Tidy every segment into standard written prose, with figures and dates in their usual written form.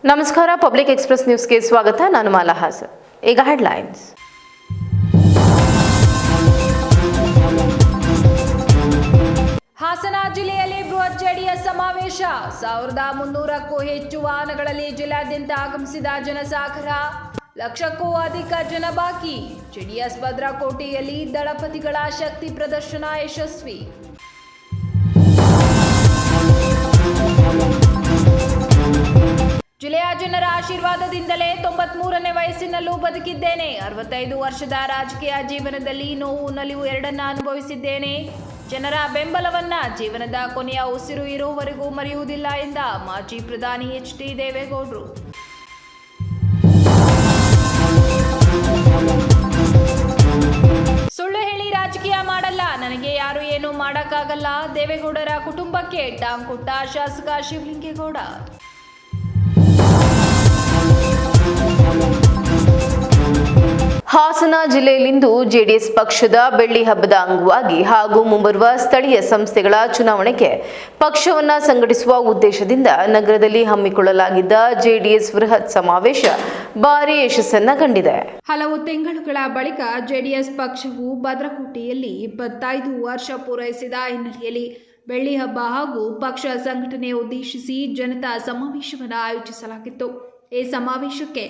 ನಮಸ್ಕಾರ. Public express ನ್ಯೂಸ್ಗೆ ಸ್ವಾಗತ. ನಾನು ಮಾಲಾ ಹಾಸನ್. ಈಗ ಹೆಡ್ಲೈನ್ಸ್. ಹಾಸನ ಜಿಲ್ಲೆಯಲ್ಲಿ ಬೃಹತ್ ಜೆಡಿಎಸ್ ಸಮಾವೇಶ. 1300ಕ್ಕೂ ಹೆಚ್ಚು ವಾಹನಗಳಲ್ಲಿ ಜಿಲ್ಲಾದ್ಯಂತ ಆಗಮಿಸಿದ ಜನಸಾಗರ. ಲಕ್ಷಕ್ಕೂ ಅಧಿಕ ಜನ ಬಾಕಿ. ಜೆಡಿಎಸ್ ಭದ್ರಕೋಟೆಯಲ್ಲಿ ದಳಪತಿಗಳ ಶಕ್ತಿ ಪ್ರದರ್ಶನ ಯಶಸ್ವಿ. ಜಿಲ್ಲೆಯ ಜನರ ಆಶೀರ್ವಾದದಿಂದಲೇ 93ನೇ ವಯಸ್ಸಿನಲ್ಲೂ ಬದುಕಿದ್ದೇನೆ. 65 ವರ್ಷದ ರಾಜಕೀಯ ಜೀವನದಲ್ಲಿ ನೋವು ನಲಿವು ಎರಡನ್ನ ಅನುಭವಿಸಿದ್ದೇನೆ. ಜನರ ಬೆಂಬಲವನ್ನ ಜೀವನದ ಕೊನೆಯ ಉಸಿರು ಇರುವವರೆಗೂ ಮರೆಯುವುದಿಲ್ಲ ಎಂದ ಮಾಜಿ ಪ್ರಧಾನಿ ಎಚ್ ಡಿ ದೇವೇಗೌಡರು. ಸುಳ್ಳು ಹೇಳಿ ರಾಜಕೀಯ ಮಾಡಲ್ಲ, ನನಗೆ ಯಾರು ಏನು ಮಾಡಕ್ಕಾಗಲ್ಲ. ದೇವೇಗೌಡರ ಕುಟುಂಬಕ್ಕೆ ಟಾಂಗ್ ಕೊಟ್ಟ ಶಾಸಕ ಶಿವಲಿಂಗೇಗೌಡ. ಹಾಸನ ಜಿಲ್ಲೆಯಲ್ಲಿಂದು ಜೆಡಿಎಸ್ ಪಕ್ಷದ ಬೆಳ್ಳಿ ಹಬ್ಬದ ಅಂಗವಾಗಿ ಹಾಗೂ ಮುಂಬರುವ ಸ್ಥಳೀಯ ಸಂಸ್ಥೆಗಳ ಚುನಾವಣೆಗೆ ಪಕ್ಷವನ್ನು ಸಂಘಟಿಸುವ ಉದ್ದೇಶದಿಂದ ನಗರದಲ್ಲಿ ಹಮ್ಮಿಕೊಳ್ಳಲಾಗಿದ್ದ ಜೆಡಿಎಸ್ ಬೃಹತ್ ಸಮಾವೇಶ ಭಾರೀ ಯಶಸ್ಸನ್ನ ಕಂಡಿದೆ. ಹಲವು ತಿಂಗಳುಗಳ ಬಳಿಕ ಜೆಡಿಎಸ್ ಪಕ್ಷವು ಭದ್ರಕೋಟೆಯಲ್ಲಿ 25 ವರ್ಷ ಪೂರೈಸಿದ ಹಿನ್ನೆಲೆಯಲ್ಲಿ ಬೆಳ್ಳಿ ಹಬ್ಬ ಹಾಗೂ ಪಕ್ಷ ಸಂಘಟನೆ ಉದ್ದೇಶಿಸಿ ಜನತಾ ಸಮಾವೇಶವನ್ನು ಆಯೋಜಿಸಲಾಗಿತ್ತು. ಈ ಸಮಾವೇಶಕ್ಕೆ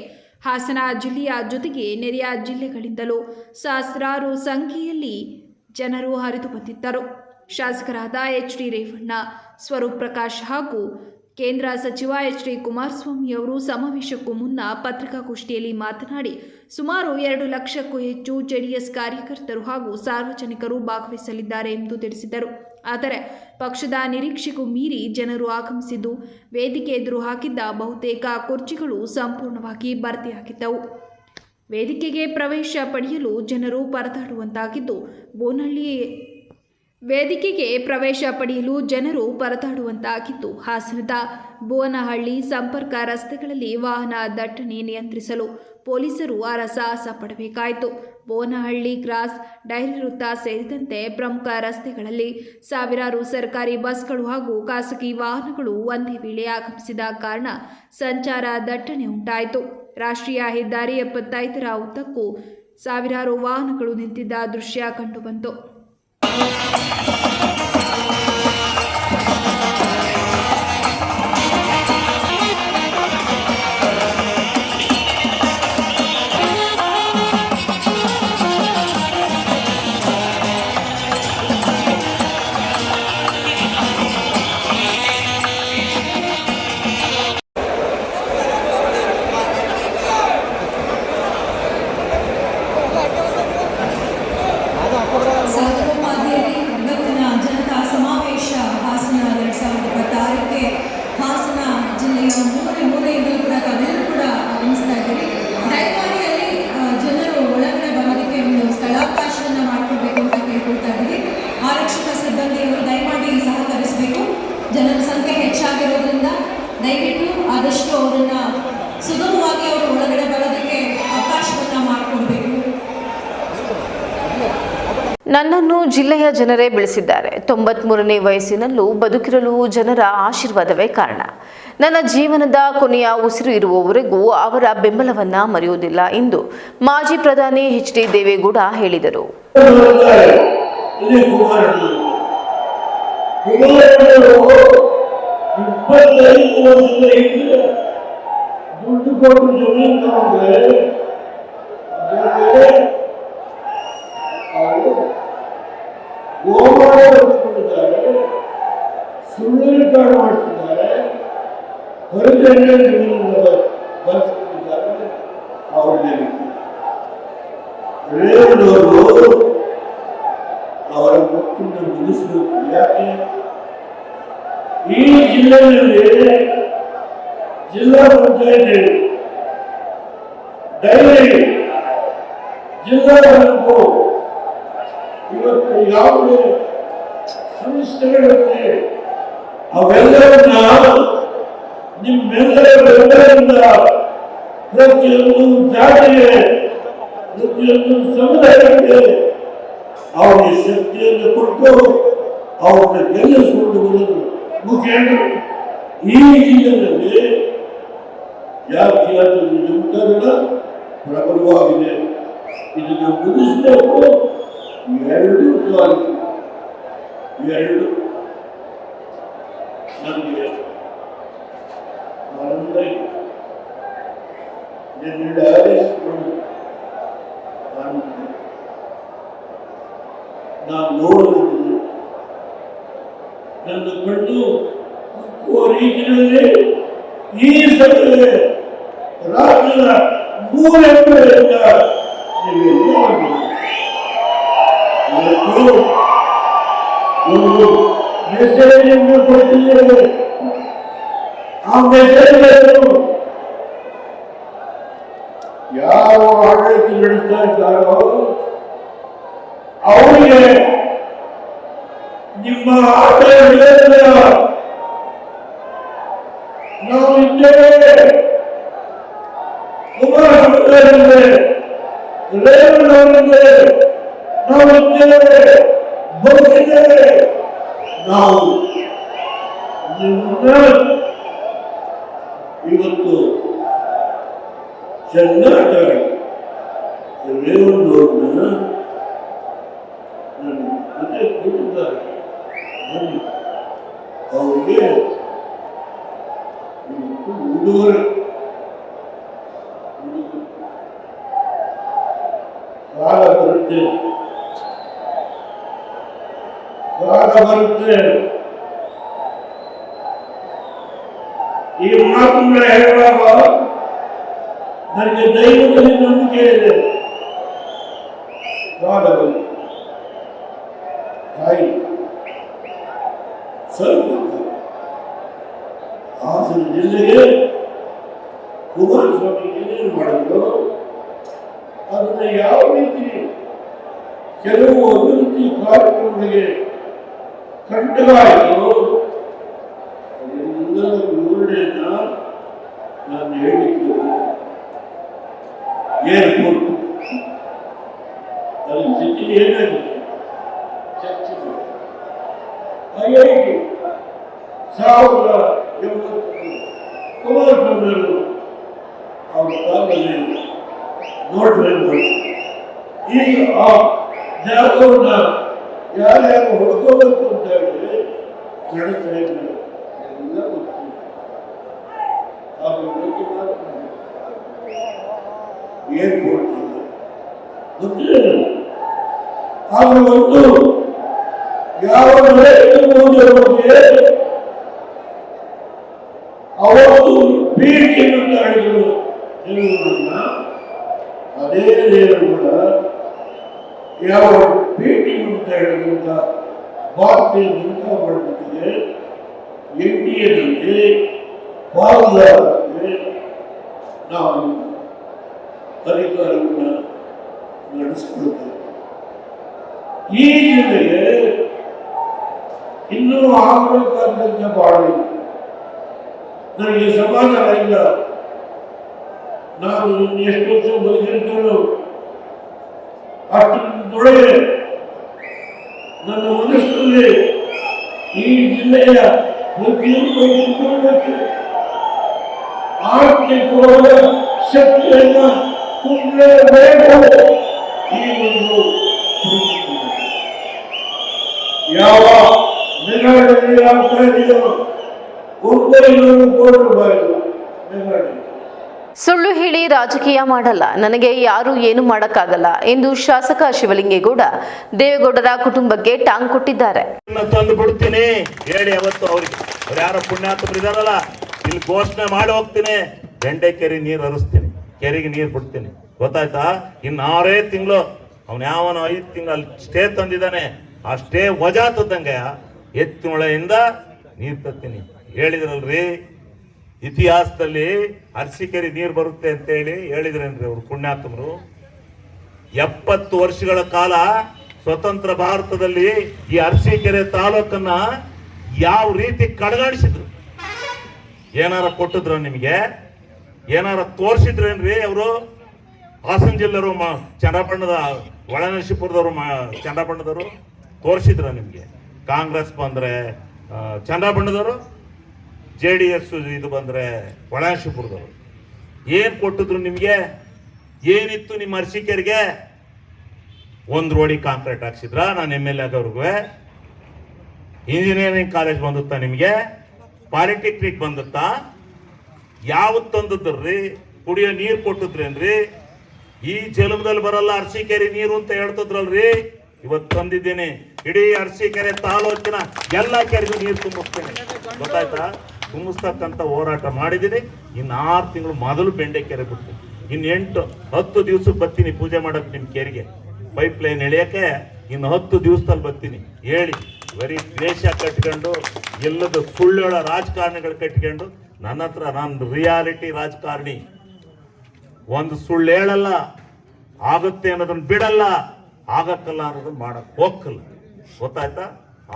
ಹಾಸನ ಜಿಲ್ಲೆಯ ಜೊತೆಗೆ ನೆರೆಯ ಜಿಲ್ಲೆಗಳಿಂದಲೂ ಸಹಸ್ರಾರು ಸಂಖ್ಯೆಯಲ್ಲಿ ಜನರು ಹರಿದು ಬಂದಿದ್ದರು. ಶಾಸಕರಾದ ಎಚ್ ಡಿ ರೇವಣ್ಣ, ಸ್ವರೂಪ್ ಪ್ರಕಾಶ್ ಹಾಗೂ ಕೇಂದ್ರ ಸಚಿವ ಎಚ್ ಡಿ ಕುಮಾರಸ್ವಾಮಿ ಅವರು ಸಮಾವೇಶಕ್ಕೂ ಮುನ್ನ ಪತ್ರಿಕಾಗೋಷ್ಠಿಯಲ್ಲಿ ಮಾತನಾಡಿ, ಸುಮಾರು 2 ಲಕ್ಷಕ್ಕೂ ಹೆಚ್ಚು ಜೆಡಿಎಸ್ ಕಾರ್ಯಕರ್ತರು ಹಾಗೂ ಸಾರ್ವಜನಿಕರು ಭಾಗವಹಿಸಲಿದ್ದಾರೆ ಎಂದು ತಿಳಿಸಿದರು. ಆದರೆ ಪಕ್ಷದ ನಿರೀಕ್ಷೆಗೂ ಮೀರಿ ಜನರು ಆಗಮಿಸಿದ್ದು, ವೇದಿಕೆ ಎದುರು ಹಾಕಿದ್ದ ಬಹುತೇಕ ಕುರ್ಚಿಗಳು ಸಂಪೂರ್ಣವಾಗಿ ಭರ್ತಿಯಾಗಿದ್ದವು. ವೇದಿಕೆಗೆ ಪ್ರವೇಶ ಪಡೆಯಲು ಜನರು ಪರದಾಡುವಂತಾಗಿದ್ದು, ಹಾಸನದ ಬೋನಹಳ್ಳಿ ಸಂಪರ್ಕ ರಸ್ತೆಗಳಲ್ಲಿ ವಾಹನ ದಟ್ಟಣೆ ನಿಯಂತ್ರಿಸಲು ಪೊಲೀಸರು ಹರಸಾಹಸ ಪಡಬೇಕಾಯಿತು. ಬೋನಹಳ್ಳಿ ಕ್ರಾಸ್, ಡೈರಿ ವೃತ್ತ ಸೇರಿದಂತೆ ಪ್ರಮುಖ ರಸ್ತೆಗಳಲ್ಲಿ ಸಾವಿರಾರು ಸರ್ಕಾರಿ ಬಸ್ಗಳು ಹಾಗೂ ಖಾಸಗಿ ವಾಹನಗಳು ಒಂದೇ ವೇಳೆ ಆಗಮಿಸಿದ ಕಾರಣ ಸಂಚಾರ ದಟ್ಟಣೆ ಉಂಟಾಯಿತು. ರಾಷ್ಟ್ರೀಯ ಹೆದ್ದಾರಿ 75ರ ಉದ್ದಕ್ಕೂ ಸಾವಿರಾರು ವಾಹನಗಳು ನಿಂತಿದ್ದ ದೃಶ್ಯ ಕಂಡುಬಂತು. ಜನರ ಸಂಖ್ಯೆ ಹೆಚ್ಚಾಗಿರೋದ್ರಿಂದ ದಯವಿಟ್ಟು ಆದಷ್ಟು ಅವರನ್ನು ಸುಗಮವಾಗಿ ಅವರು ಒಳಗಡೆ ಬರೋದಕ್ಕೆ ಅವಕಾಶವನ್ನು ಮಾಡಿಕೊಡ್ಬೇಕು. ನನ್ನನ್ನು ಜಿಲ್ಲೆಯ ಜನರೇ ಬೆಳೆಸಿದ್ದಾರೆ. 93ನೇ ವಯಸ್ಸಿನಲ್ಲೂ ಬದುಕಿರಲು ಜನರ ಆಶೀರ್ವಾದವೇ ಕಾರಣ. ನನ್ನ ಜೀವನದ ಕೊನೆಯ ಉಸಿರು ಇರುವವರೆಗೂ ಅವರ ಬೆಂಬಲವನ್ನ ಮರೆಯುವುದಿಲ್ಲ ಎಂದು ಮಾಜಿ ಪ್ರಧಾನಿ ಎಚ್ ಡಿ ದೇವೇಗೌಡ ಹೇಳಿದರು. ಸುಳ್ಳು ಮಾಡ್ತಿದ್ದಾರೆ, ಅವರ ಮಕ್ಕಳನ್ನು ಮುಗಿಸಬೇಕು. ಯಾಕೆ ಈ ಜಿಲ್ಲೆಯಲ್ಲಿ ಜಿಲ್ಲಾ ಪಂಚಾಯತಿ, ಡೈರಿ, ಜಿಲ್ಲಾ ಬ್ಯಾಂಕು, ಇವತ್ತು ಯಾವುದೇ ಸಂಸ್ಥೆಗಳಿವೆ ಅವೆಲ್ಲವನ್ನ ನಿಮ್ಮೆಲ್ಲರ ಬೆಂಬಲದಿಂದ ಪ್ರತಿಯೊಂದು ಜಾತಿಗೆ, ಪ್ರತಿಯೊಂದು ಸಮುದಾಯಕ್ಕೆ ಅವರಿಗೆ ಶಕ್ತಿಯನ್ನು ಕೊಟ್ಟು ಅವ್ರನ್ನ ಗೆಲ್ಲಿಸಿಕೊಂಡು ಬರೋದು ಮುಖ್ಯ. ಈ ಜಿಲ್ಲೆಯಲ್ಲಿ ಜಾತ್ಯತೀತ ಜನತಾದಳ ಪ್ರಬಲವಾಗಿದೆ. ಇದನ್ನು ಮುಗಿಸಬೇಕು. ಎರಡು ನನಗೆ ಆನಂದ ನಾನು ನೋಡಿದ್ರು ನನ್ನ ಕಣ್ಣು ರೀತಿಯಲ್ಲಿ ಈ ಸಭೆ ರಾಜ್ಯದ ಮೂಲೆಗಳಿಂದ ಒಂದು ಮೆಸೇಜನ್ನು ಕೊಟ್ಟಿದ್ದೇವೆ. ಆ ಮೆಸೇಜ್ ಯಾವ ಆಡಳಿತ ನಡೆಸ್ತಾ ಇದ್ದಾರೋ ಅವರಿಗೆ ನಿಮ್ಮ ಆಟ ನಾವು ಇದ್ದೇವೆ. ಕುಮಾರಸ್ವಾಮಿ ರೇವಣ್ಣವರಿಗೆ ನಾವು ಇದ್ದೇವೆ, ಬದುಕಿದ್ದೇವೆ. ನಾವು ಇವತ್ತು ಚೆನ್ನಾಗಿ ರೇವಣ್ಣವ್ರನ್ನ ನನ್ನ ಜೊತೆ ಕೂತಿದ್ದಾರೆ. ಅವರಿಗೆ ಉಡುಗೊರೆ ಕಾಲ ಬರುತ್ತೆ, ಈ ಮಾತುಗಳ ಹೇಳುವಾಗ ನನಗೆ ದೈವದಲ್ಲಿ ನಂಬಿಕೆ ಇದೆ. ಕಾಲ ಬರುತ್ತೆ, ತಾಯಿ ಸ್ವಲ್ಪ ಹಾಸನ ಜಿಲ್ಲೆಗೆ ಕುಮಾರಸ್ವಾಮಿ ಏನೇನು ಮಾಡಿದ್ರು ಅದನ್ನ ಯಾವ ರೀತಿ ಕೆಲವು ಅಭಿವೃದ್ಧಿ ಕಾರ್ಯಕ್ರಮಗಳಿಗೆ ಕಂಟಗಾಯಿತು ಅದೆಲ್ಲರ ವಿವರಣೆಯನ್ನ ನಾನು ಹೇಳಿದ್ದು. ಏರ್ಪೋರ್ಟ್ ಅದರ ಸ್ಥಿತಿ ಏನಾಗಿದೆ ಚರ್ಚೆ ಮಾಡಿ. IIT 1980 ಕುಮಾರಸ್ವಾಮಿಯವರು ಅವರ ಕಾಲದಲ್ಲಿ ನೋಡ್ಬೇಕು. ಈಗ ಆ ಜಾಗವನ್ನ ಯಾರ್ಯಾರು ಹೊಡ್ಕೋಬೇಕು ಅಂತ ಹೇಳಿ ನಡೆಸ್ತಾ ಇದ್ದಾರೆ. ಎಲ್ಲ ಗೊತ್ತಿಲ್ಲ. ಏರ್ಪೋರ್ಟ್ ಗೊತ್ತಿಲ್ಲ. ಆದ್ರೆ ಒಂದು ಯಾವ ನರೇಂದ್ರ ಮೋದಿ ಅವರಿಗೆ ಅವತ್ತು ಭೇಟಿಯನ್ನು ಮಾಡಿದ್ರು ನೆಹರೂರನ್ನ, ಅದೇ ನೆಹರು ಕೂಡ ಯಾವ ಭೇಟಿ ಅಂತ ಹೇಳಿದಂತ ಭಾರತೀಯ ಜನತಾ ಪಾರ್ಟಿಗೆ NDAದಲ್ಲಿ ಪಾಲ್ದಾರರಿಗೆ ನಾವು ಅಧಿಕಾರವನ್ನು ನಡೆಸಿಕೊಳ್ತೇವೆ. ಈ ಜಿಲ್ಲೆಗೆ ಇನ್ನೂ ಆಗಬೇಕಾದಂತ ಬಹಳ ನನಗೆ ಸಮಾಧಾನ ಇಲ್ಲ. ನಾನು ಎಷ್ಟು ವರ್ಷ ಬದುಕಿರ್ತೇನೋ ಅಷ್ಟೊಳಗೆ ನನ್ನ ಮನಸ್ಸಿನಲ್ಲಿ ಈ ಜಿಲ್ಲೆಯ ಪ್ರತಿಯೊಬ್ಬ ಆರ್ಥಿಕವಾದ ಶಕ್ತಿಯನ್ನು ತುಂಬಲೇಬೇಕು. ಈ ಒಂದು ಯಾವ ಮೆಗಾಡಿ ಆಗ್ತಾ ಇದೆಯೋ ಒಬ್ಬರಿಗೂ ಕೊಡಬಾರದು. ಮೆಗಾಡಿ ಸುಳ್ಳು ಹೇಳಿ ರಾಜಕೀಯ ಮಾಡಲ್ಲ, ನನಗೆ ಯಾರು ಏನು ಮಾಡಕ್ಕಾಗಲ್ಲ ಎಂದು ಶಾಸಕ ಶಿವಲಿಂಗೇಗೌಡ ದೇವೇಗೌಡರ ಕುಟುಂಬಕ್ಕೆ ಟಾಂಗ್ ಕೊಟ್ಟಿದ್ದಾರೆ. ತಂದು ಬಿಡ್ತೀನಿ ಹೇಳಿ ಅವತ್ತು ಅವ್ರಿಗೆ ಯಾರೋ ಪುಣ್ಯಾತ್ಮರು ಇದಾರಲ್ಲ, ಇಲ್ಲಿ ಘೋಷಣೆ ಮಾಡಿ ಹೋಗ್ತೀನಿ, ದಂಡೆ ಕೆರೆ ನೀರು ಹರಿಸ್ತೀನಿ, ಕೆರೆಗೆ ನೀರು ಬಿಡ್ತೀನಿ. ಗೊತ್ತಾಯ್ತಾ? ಇನ್ನು 6 ತಿಂಗಳು ಅವ್ನು ಯಾವನು 5 ತಿಂಗಳು ಸ್ಟೇ ತಂದಿದ್ದಾನೆ, ಆ ಸ್ಟೇ ವಜಾ ತಂದಂಗೆ ಎತ್ತಿನೊಳೆಯಿಂದ ನೀರು ತರ್ತೀನಿ. ಹೇಳಿದ್ರಲ್ರಿ ಇತಿಹಾಸದಲ್ಲಿ ಅರಸೀಕೆರೆ ನೀರು ಬರುತ್ತೆ ಅಂತ ಹೇಳಿದ್ರೇನ್ರಿ ಅವ್ರು ಪುಣ್ಯಾತ್ಮರು. 70 ವರ್ಷಗಳ ಕಾಲ ಸ್ವತಂತ್ರ ಭಾರತದಲ್ಲಿ ಈ ಅರಸೀಕೆರೆ ತಾಲೂಕನ್ನ ಯಾವ ರೀತಿ ಕಡೆಗಣಿಸಿದ್ರು? ಏನಾರ ಕೊಟ್ಟಿದ್ರು ನಿಮಗೆ? ಏನಾರ ತೋರಿಸಿದ್ರೇನ್ರಿ ಅವರು? ಹಾಸನ ಜಿಲ್ಲೆಯವರು ಚನ್ನಪಟ್ಟಣದ ಒಳನರಸೀಪುರದವರು ಚನ್ನಪಟ್ಟಣದವರು ತೋರಿಸಿದ್ರ ನಿಮಗೆ? ಕಾಂಗ್ರೆಸ್ ಬಂದ್ರೆ ಚನ್ನಪಟ್ಟಣದವರು, JDS ಇದು ಬಂದ್ರೆ ಒಳನರಸೀಪುರದವರು. ಏನ್ ಕೊಟ್ಟಿದ್ರು ನಿಮ್ಗೆ? ಏನಿತ್ತು ನಿಮ್ಮ ಅರಸೀಕೆರೆಗೆ? ಒಂದು ರೋಡಿ ಕಾಂಕ್ರೀಟ್ ಹಾಕ್ಸಿದ್ರ? ನಾನು MLA ಆಗೋರ್ಗು ಇಂಜಿನಿಯರಿಂಗ್ ಕಾಲೇಜ್ ಬಂದುತ್ತಾ ನಿಮ್ಗೆ? ಪಾಲಿಟೆಕ್ನಿಕ್ ಬಂದುತ್ತಾ? ಯಾವತ್ತು ತಂದದ್ರಿ? ಕುಡಿಯೋ ನೀರು ಕೊಟ್ಟಿದ್ರೇನ್ರಿ? ಈ ಜಲಮದಲ್ಲಿ ಬರಲ್ಲ ಅರಸೀಕೆರೆ ನೀರು ಅಂತ ಹೇಳ್ತಿದ್ರಲ್ರಿ, ಇವತ್ತು ತಂದಿದ್ದೀನಿ. ಇಡೀ ಅರಸೀಕೆರೆ ತಾಲೂಕಿನ ಎಲ್ಲ ಕೆರೆಗೂ ನೀರು ತುಂಬಿಸ್ತೇನೆ, ಗೊತ್ತಾಯ್ತಾ? ತುಂಬಿಸ್ತಕ್ಕಂಥ ಹೋರಾಟ ಮಾಡಿದ್ದೀನಿ. ಇನ್ನು 6 ತಿಂಗಳು ಮೊದಲು ಬೆಂಡೆಕೆರೆ ಬಿಟ್ಟು ಇನ್ನು 8-10 ದಿವಸಕ್ಕೆ ಬರ್ತೀನಿ ಪೂಜೆ ಮಾಡಕ್ಕೆ ನಿಮ್ಮ ಕೆರೆಗೆ. ಪೈಪ್ ಲೈನ್ ಎಳೆಯಕ್ಕೆ ಇನ್ನು 10 ದಿವಸದಲ್ಲಿ ಬರ್ತೀನಿ. ಹೇಳಿ, ಬರೀ ದ್ವೇಷ ಕಟ್ಕೊಂಡು ಎಲ್ಲದ ಸುಳ್ಳು ರಾಜಕಾರಣಿಗಳು ಕಟ್ಕೊಂಡು ನನ್ನ ಹತ್ರ ನಾನು ರಿಯಾಲಿಟಿ ರಾಜಕಾರಣಿ. ಒಂದು ಸುಳ್ಳು ಹೇಳಲ್ಲ, ಆಗುತ್ತೆ ಅನ್ನೋದನ್ನ ಬಿಡಲ್ಲ, ಆಗಕ್ಕಲ್ಲ ಅನ್ನೋದನ್ನ ಮಾಡಕ್ ಹೋಗಲ್ಲ, ಗೊತ್ತಾಯ್ತಾ?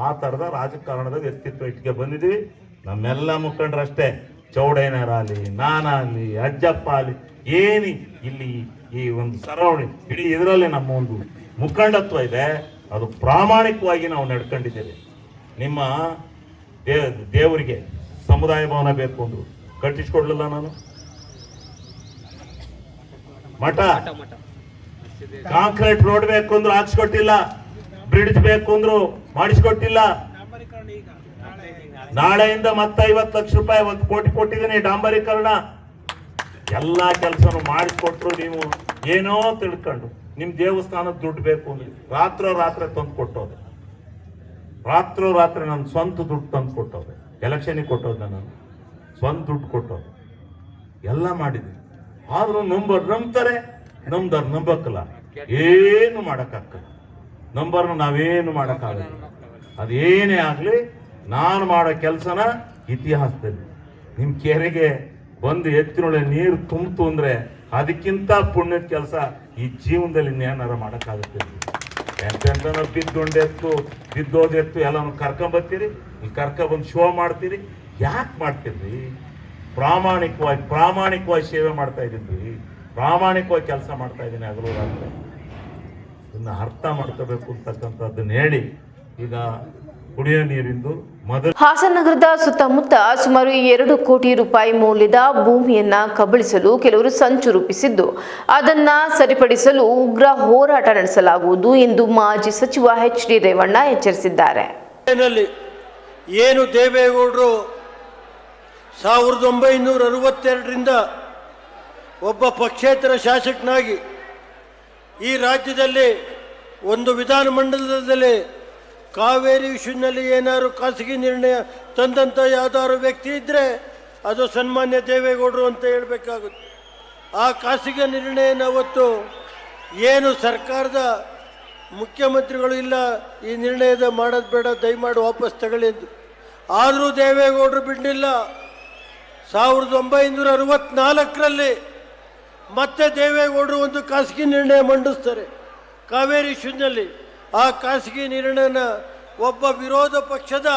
ಆ ಥರದ ರಾಜಕಾರಣದ ವ್ಯಕ್ತಿತ್ವ ಇಟ್ಕೆ ಬಂದಿದ್ದೀವಿ. ನಮ್ಮೆಲ್ಲ ಮುಖಂಡರಷ್ಟೇ, ಚೌಡಯ್ಯನವರಾಗಲಿ, ನಾನಾಗಲಿ, ಅಜ್ಜಪ್ಪ ಆಗಲಿ, ಏನಿ ಇಲ್ಲಿ ಈ ಒಂದು ಸರೌಂಡಿಂಗ್ ಇಡೀ ಇದರಲ್ಲಿ ನಮ್ಮ ಒಂದು ಮುಖಂಡತ್ವ ಇದೆ. ಅದು ಪ್ರಾಮಾಣಿಕವಾಗಿ ನಾವು ನಡ್ಕೊಂಡಿದ್ದೇವೆ. ನಿಮ್ಮ ದೇವರಿಗೆ ಸಮುದಾಯ ಭವನ ಬೇಕು ಅಂದ್ರು ಕಟ್ಟಿಸ್ಕೊಡ್ಲಿಲ್ಲ ನಾನು. ಮಠ ಕಾಂಕ್ರೀಟ್ ರೋಡ್ ಬೇಕು ಅಂದ್ರು ಹಾಕ್ಸ್ಕೊಟ್ಟಿಲ್ಲ. ಬ್ರಿಡ್ಜ್ ಬೇಕು ಅಂದ್ರು ಮಾಡಿಸ್ಕೊಟ್ಟಿಲ್ಲ. ನಾಳೆಯಿಂದ ಮತ್ತೆ 50 ಲಕ್ಷ ರೂಪಾಯಿ 1 ಕೋಟಿ ಕೊಟ್ಟಿದ್ದೀನಿ ಡಾಂಬರೀಕರಣ. ಎಲ್ಲಾ ಕೆಲಸನೂ ಮಾಡಿಸ್ಕೊಟ್ರು. ನೀವು ಏನೋ ತಿಳ್ಕೊಂಡು ನಿಮ್ ದೇವಸ್ಥಾನದ ದುಡ್ಡು ಬೇಕು ಅಂದ್ರೆ ರಾತ್ರಿ ತಂದು ಕೊಟ್ಟೋದೆ. ರಾತ್ರಿ ನನ್ನ ಸ್ವಂತ ದುಡ್ಡು ತಂದು ಕೊಟ್ಟೋದೆ. ಎಲೆಕ್ಷನಿಗೆ ಕೊಟ್ಟೋದೆ, ನಾನು ಸ್ವಂತ ದುಡ್ಡು ಕೊಟ್ಟೋದೆ. ಎಲ್ಲ ಮಾಡಿದ್ದೀನಿ. ಆದ್ರೂ ನಂಬ್ತಾರೆ, ನಮ್ದವ್ರು ನಂಬಕ್ಕಲ್ಲ. ಏನು ಮಾಡಕ್ಕಾಗಲ್ಲ. ನಂಬರ್ನ ನಾವೇನು ಮಾಡಕ್ಕಾಗಲ್ಲ. ಅದೇನೇ ಆಗ್ಲಿ, ನಾನು ಮಾಡೋ ಕೆಲಸನ ಇತಿಹಾಸದಲ್ಲಿ ನಿಮ್ ಕೆರೆಗೆ ಬಂದು ಎತ್ತಿನೊಳೆ ನೀರು ತುಂಬಿತು ಅಂದ್ರೆ ಅದಕ್ಕಿಂತ ಪುಣ್ಯದ ಕೆಲಸ ಈ ಜೀವನದಲ್ಲಿ ಇನ್ನೇನಾರ ಮಾಡೋಕ್ಕಾಗುತ್ತೆ? ಎಂತೆಂತನೋ ಬಿದ್ದೋದೆತ್ತು ಎಲ್ಲಾನು ಕರ್ಕೊಂಬರ್ತೀರಿ, ಇಲ್ಲಿ ಕರ್ಕೊಂಬಂದು ಶೋ ಮಾಡ್ತೀರಿ. ಯಾಕೆ ಮಾಡ್ತೀರಿ? ಪ್ರಾಮಾಣಿಕವಾಗಿ ಸೇವೆ ಮಾಡ್ತಾ ಇದ್ದೀನಿ, ಪ್ರಾಮಾಣಿಕವಾಗಿ ಕೆಲಸ ಮಾಡ್ತಾ ಇದ್ದೀನಿ ಹಗಲು ರಾತ್ರಿ. ಇದನ್ನ ಅರ್ಥ ಮಾಡ್ಕೋಬೇಕು ಅಂತಕ್ಕಂಥದ್ದನ್ನ ಹೇಳಿ, ಈಗ ಕುಡಿಯೋ ನೀರಿಂದು ಹಾಸನ ನಗರದ ಸುತ್ತಮುತ್ತ ಸುಮಾರು 2 ಕೋಟಿ ರೂಪಾಯಿ ಮೌಲ್ಯದ ಭೂಮಿಯನ್ನ ಕಬಳಿಸಲು ಕೆಲವರು ಸಂಚು ರೂಪಿಸಿದ್ದು, ಅದನ್ನ ಸರಿಪಡಿಸಲು ಉಗ್ರ ಹೋರಾಟ ನಡೆಸಲಾಗುವುದು ಎಂದು ಮಾಜಿ ಸಚಿವ HD ರೇವಣ್ಣ ಎಚ್ಚರಿಸಿದ್ದಾರೆ. ಏನು ದೇವೇಗೌಡರು 1962ರಿಂದ ಒಬ್ಬ ಪಕ್ಷೇತರ ಶಾಸಕನಾಗಿ ಈ ರಾಜ್ಯದಲ್ಲಿ ಒಂದು ವಿಧಾನಮಂಡಲದಲ್ಲಿ ಕಾವೇರಿ ವಿಷಯದಲ್ಲಿ ಏನಾದ್ರು ಖಾಸಗಿ ನಿರ್ಣಯ ತಂದಂಥ ಯಾವ್ದಾದ್ರು ವ್ಯಕ್ತಿ ಇದ್ದರೆ ಅದು ಸನ್ಮಾನ್ಯ ದೇವೇಗೌಡರು ಅಂತ ಹೇಳಬೇಕಾಗುತ್ತೆ. ಆ ಖಾಸಗಿ ನಿರ್ಣಯನ ಅವತ್ತು ಏನು ಸರ್ಕಾರದ ಮುಖ್ಯಮಂತ್ರಿಗಳು ಇಲ್ಲ, ಈ ನಿರ್ಣಯದ ಮಾಡೋದು ಬೇಡ, ದಯಮಾಡಿ ವಾಪಸ್ ತಗೊಳ್ಳಿ ಎಂದು. ಆದರೂ ದೇವೇಗೌಡರು ಬಿಡಲಿಲ್ಲ. 1964ರಲ್ಲಿ ಮತ್ತೆ ದೇವೇಗೌಡರು ಒಂದು ಖಾಸಗಿ ನಿರ್ಣಯ ಮಂಡಿಸ್ತಾರೆ ಕಾವೇರಿ ಇಶ್ಯೂನಲ್ಲಿ. ಆ ಖಾಸಗಿ ನಿರ್ಣಯನ ಒಬ್ಬ ವಿರೋಧ ಪಕ್ಷದ